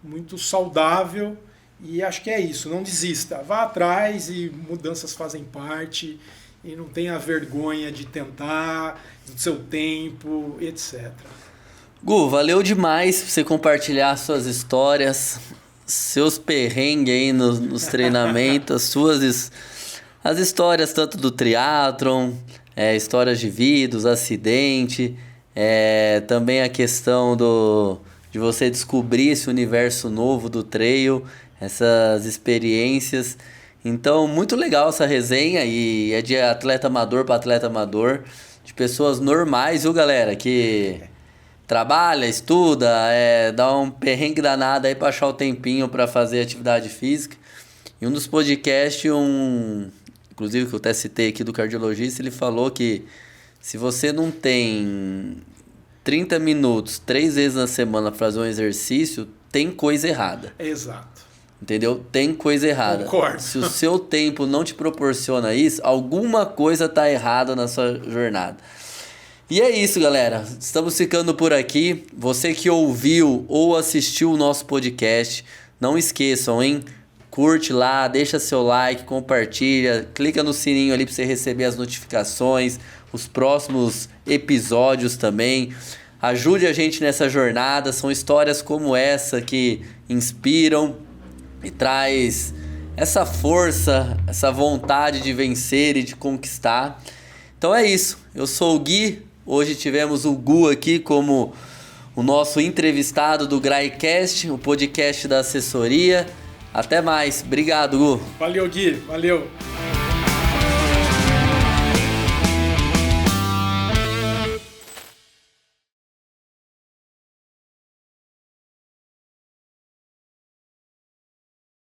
muito saudável. E acho que é isso, não desista, vá atrás e mudanças fazem parte e não tenha vergonha de tentar, do seu tempo, etc. Gu, valeu demais por você compartilhar suas histórias, seus perrengues aí nos treinamentos, as histórias tanto do triatlon, histórias de vida, os acidentes, também a questão de você descobrir esse universo novo do trail, essas experiências. Então, muito legal essa resenha e é de atleta amador para atleta amador, de pessoas normais, viu, galera? Que trabalha, estuda, dá um perrengue danado aí para achar o tempinho para fazer atividade física. Em um dos podcasts, inclusive que eu até citei aqui do cardiologista, ele falou que se você não tem 30 minutos, 3 vezes na semana para fazer um exercício, tem coisa errada. Exato. Entendeu? Tem coisa errada. Concordo. Se o seu tempo não te proporciona isso, alguma coisa tá errada na sua jornada. E é isso, galera. Estamos ficando por aqui. Você que ouviu ou assistiu o nosso podcast, não esqueçam, hein? Curte lá, deixa seu like, compartilha, clica no sininho ali para você receber as notificações, os próximos episódios também. Ajude a gente nessa jornada. São histórias como essa que inspiram e traz essa força, essa vontade de vencer e de conquistar. Então é isso. Eu sou o Gui. Hoje tivemos o Gu aqui como o nosso entrevistado do GraiCast, o podcast da assessoria. Até mais. Obrigado, Gu. Valeu, Gui. Valeu.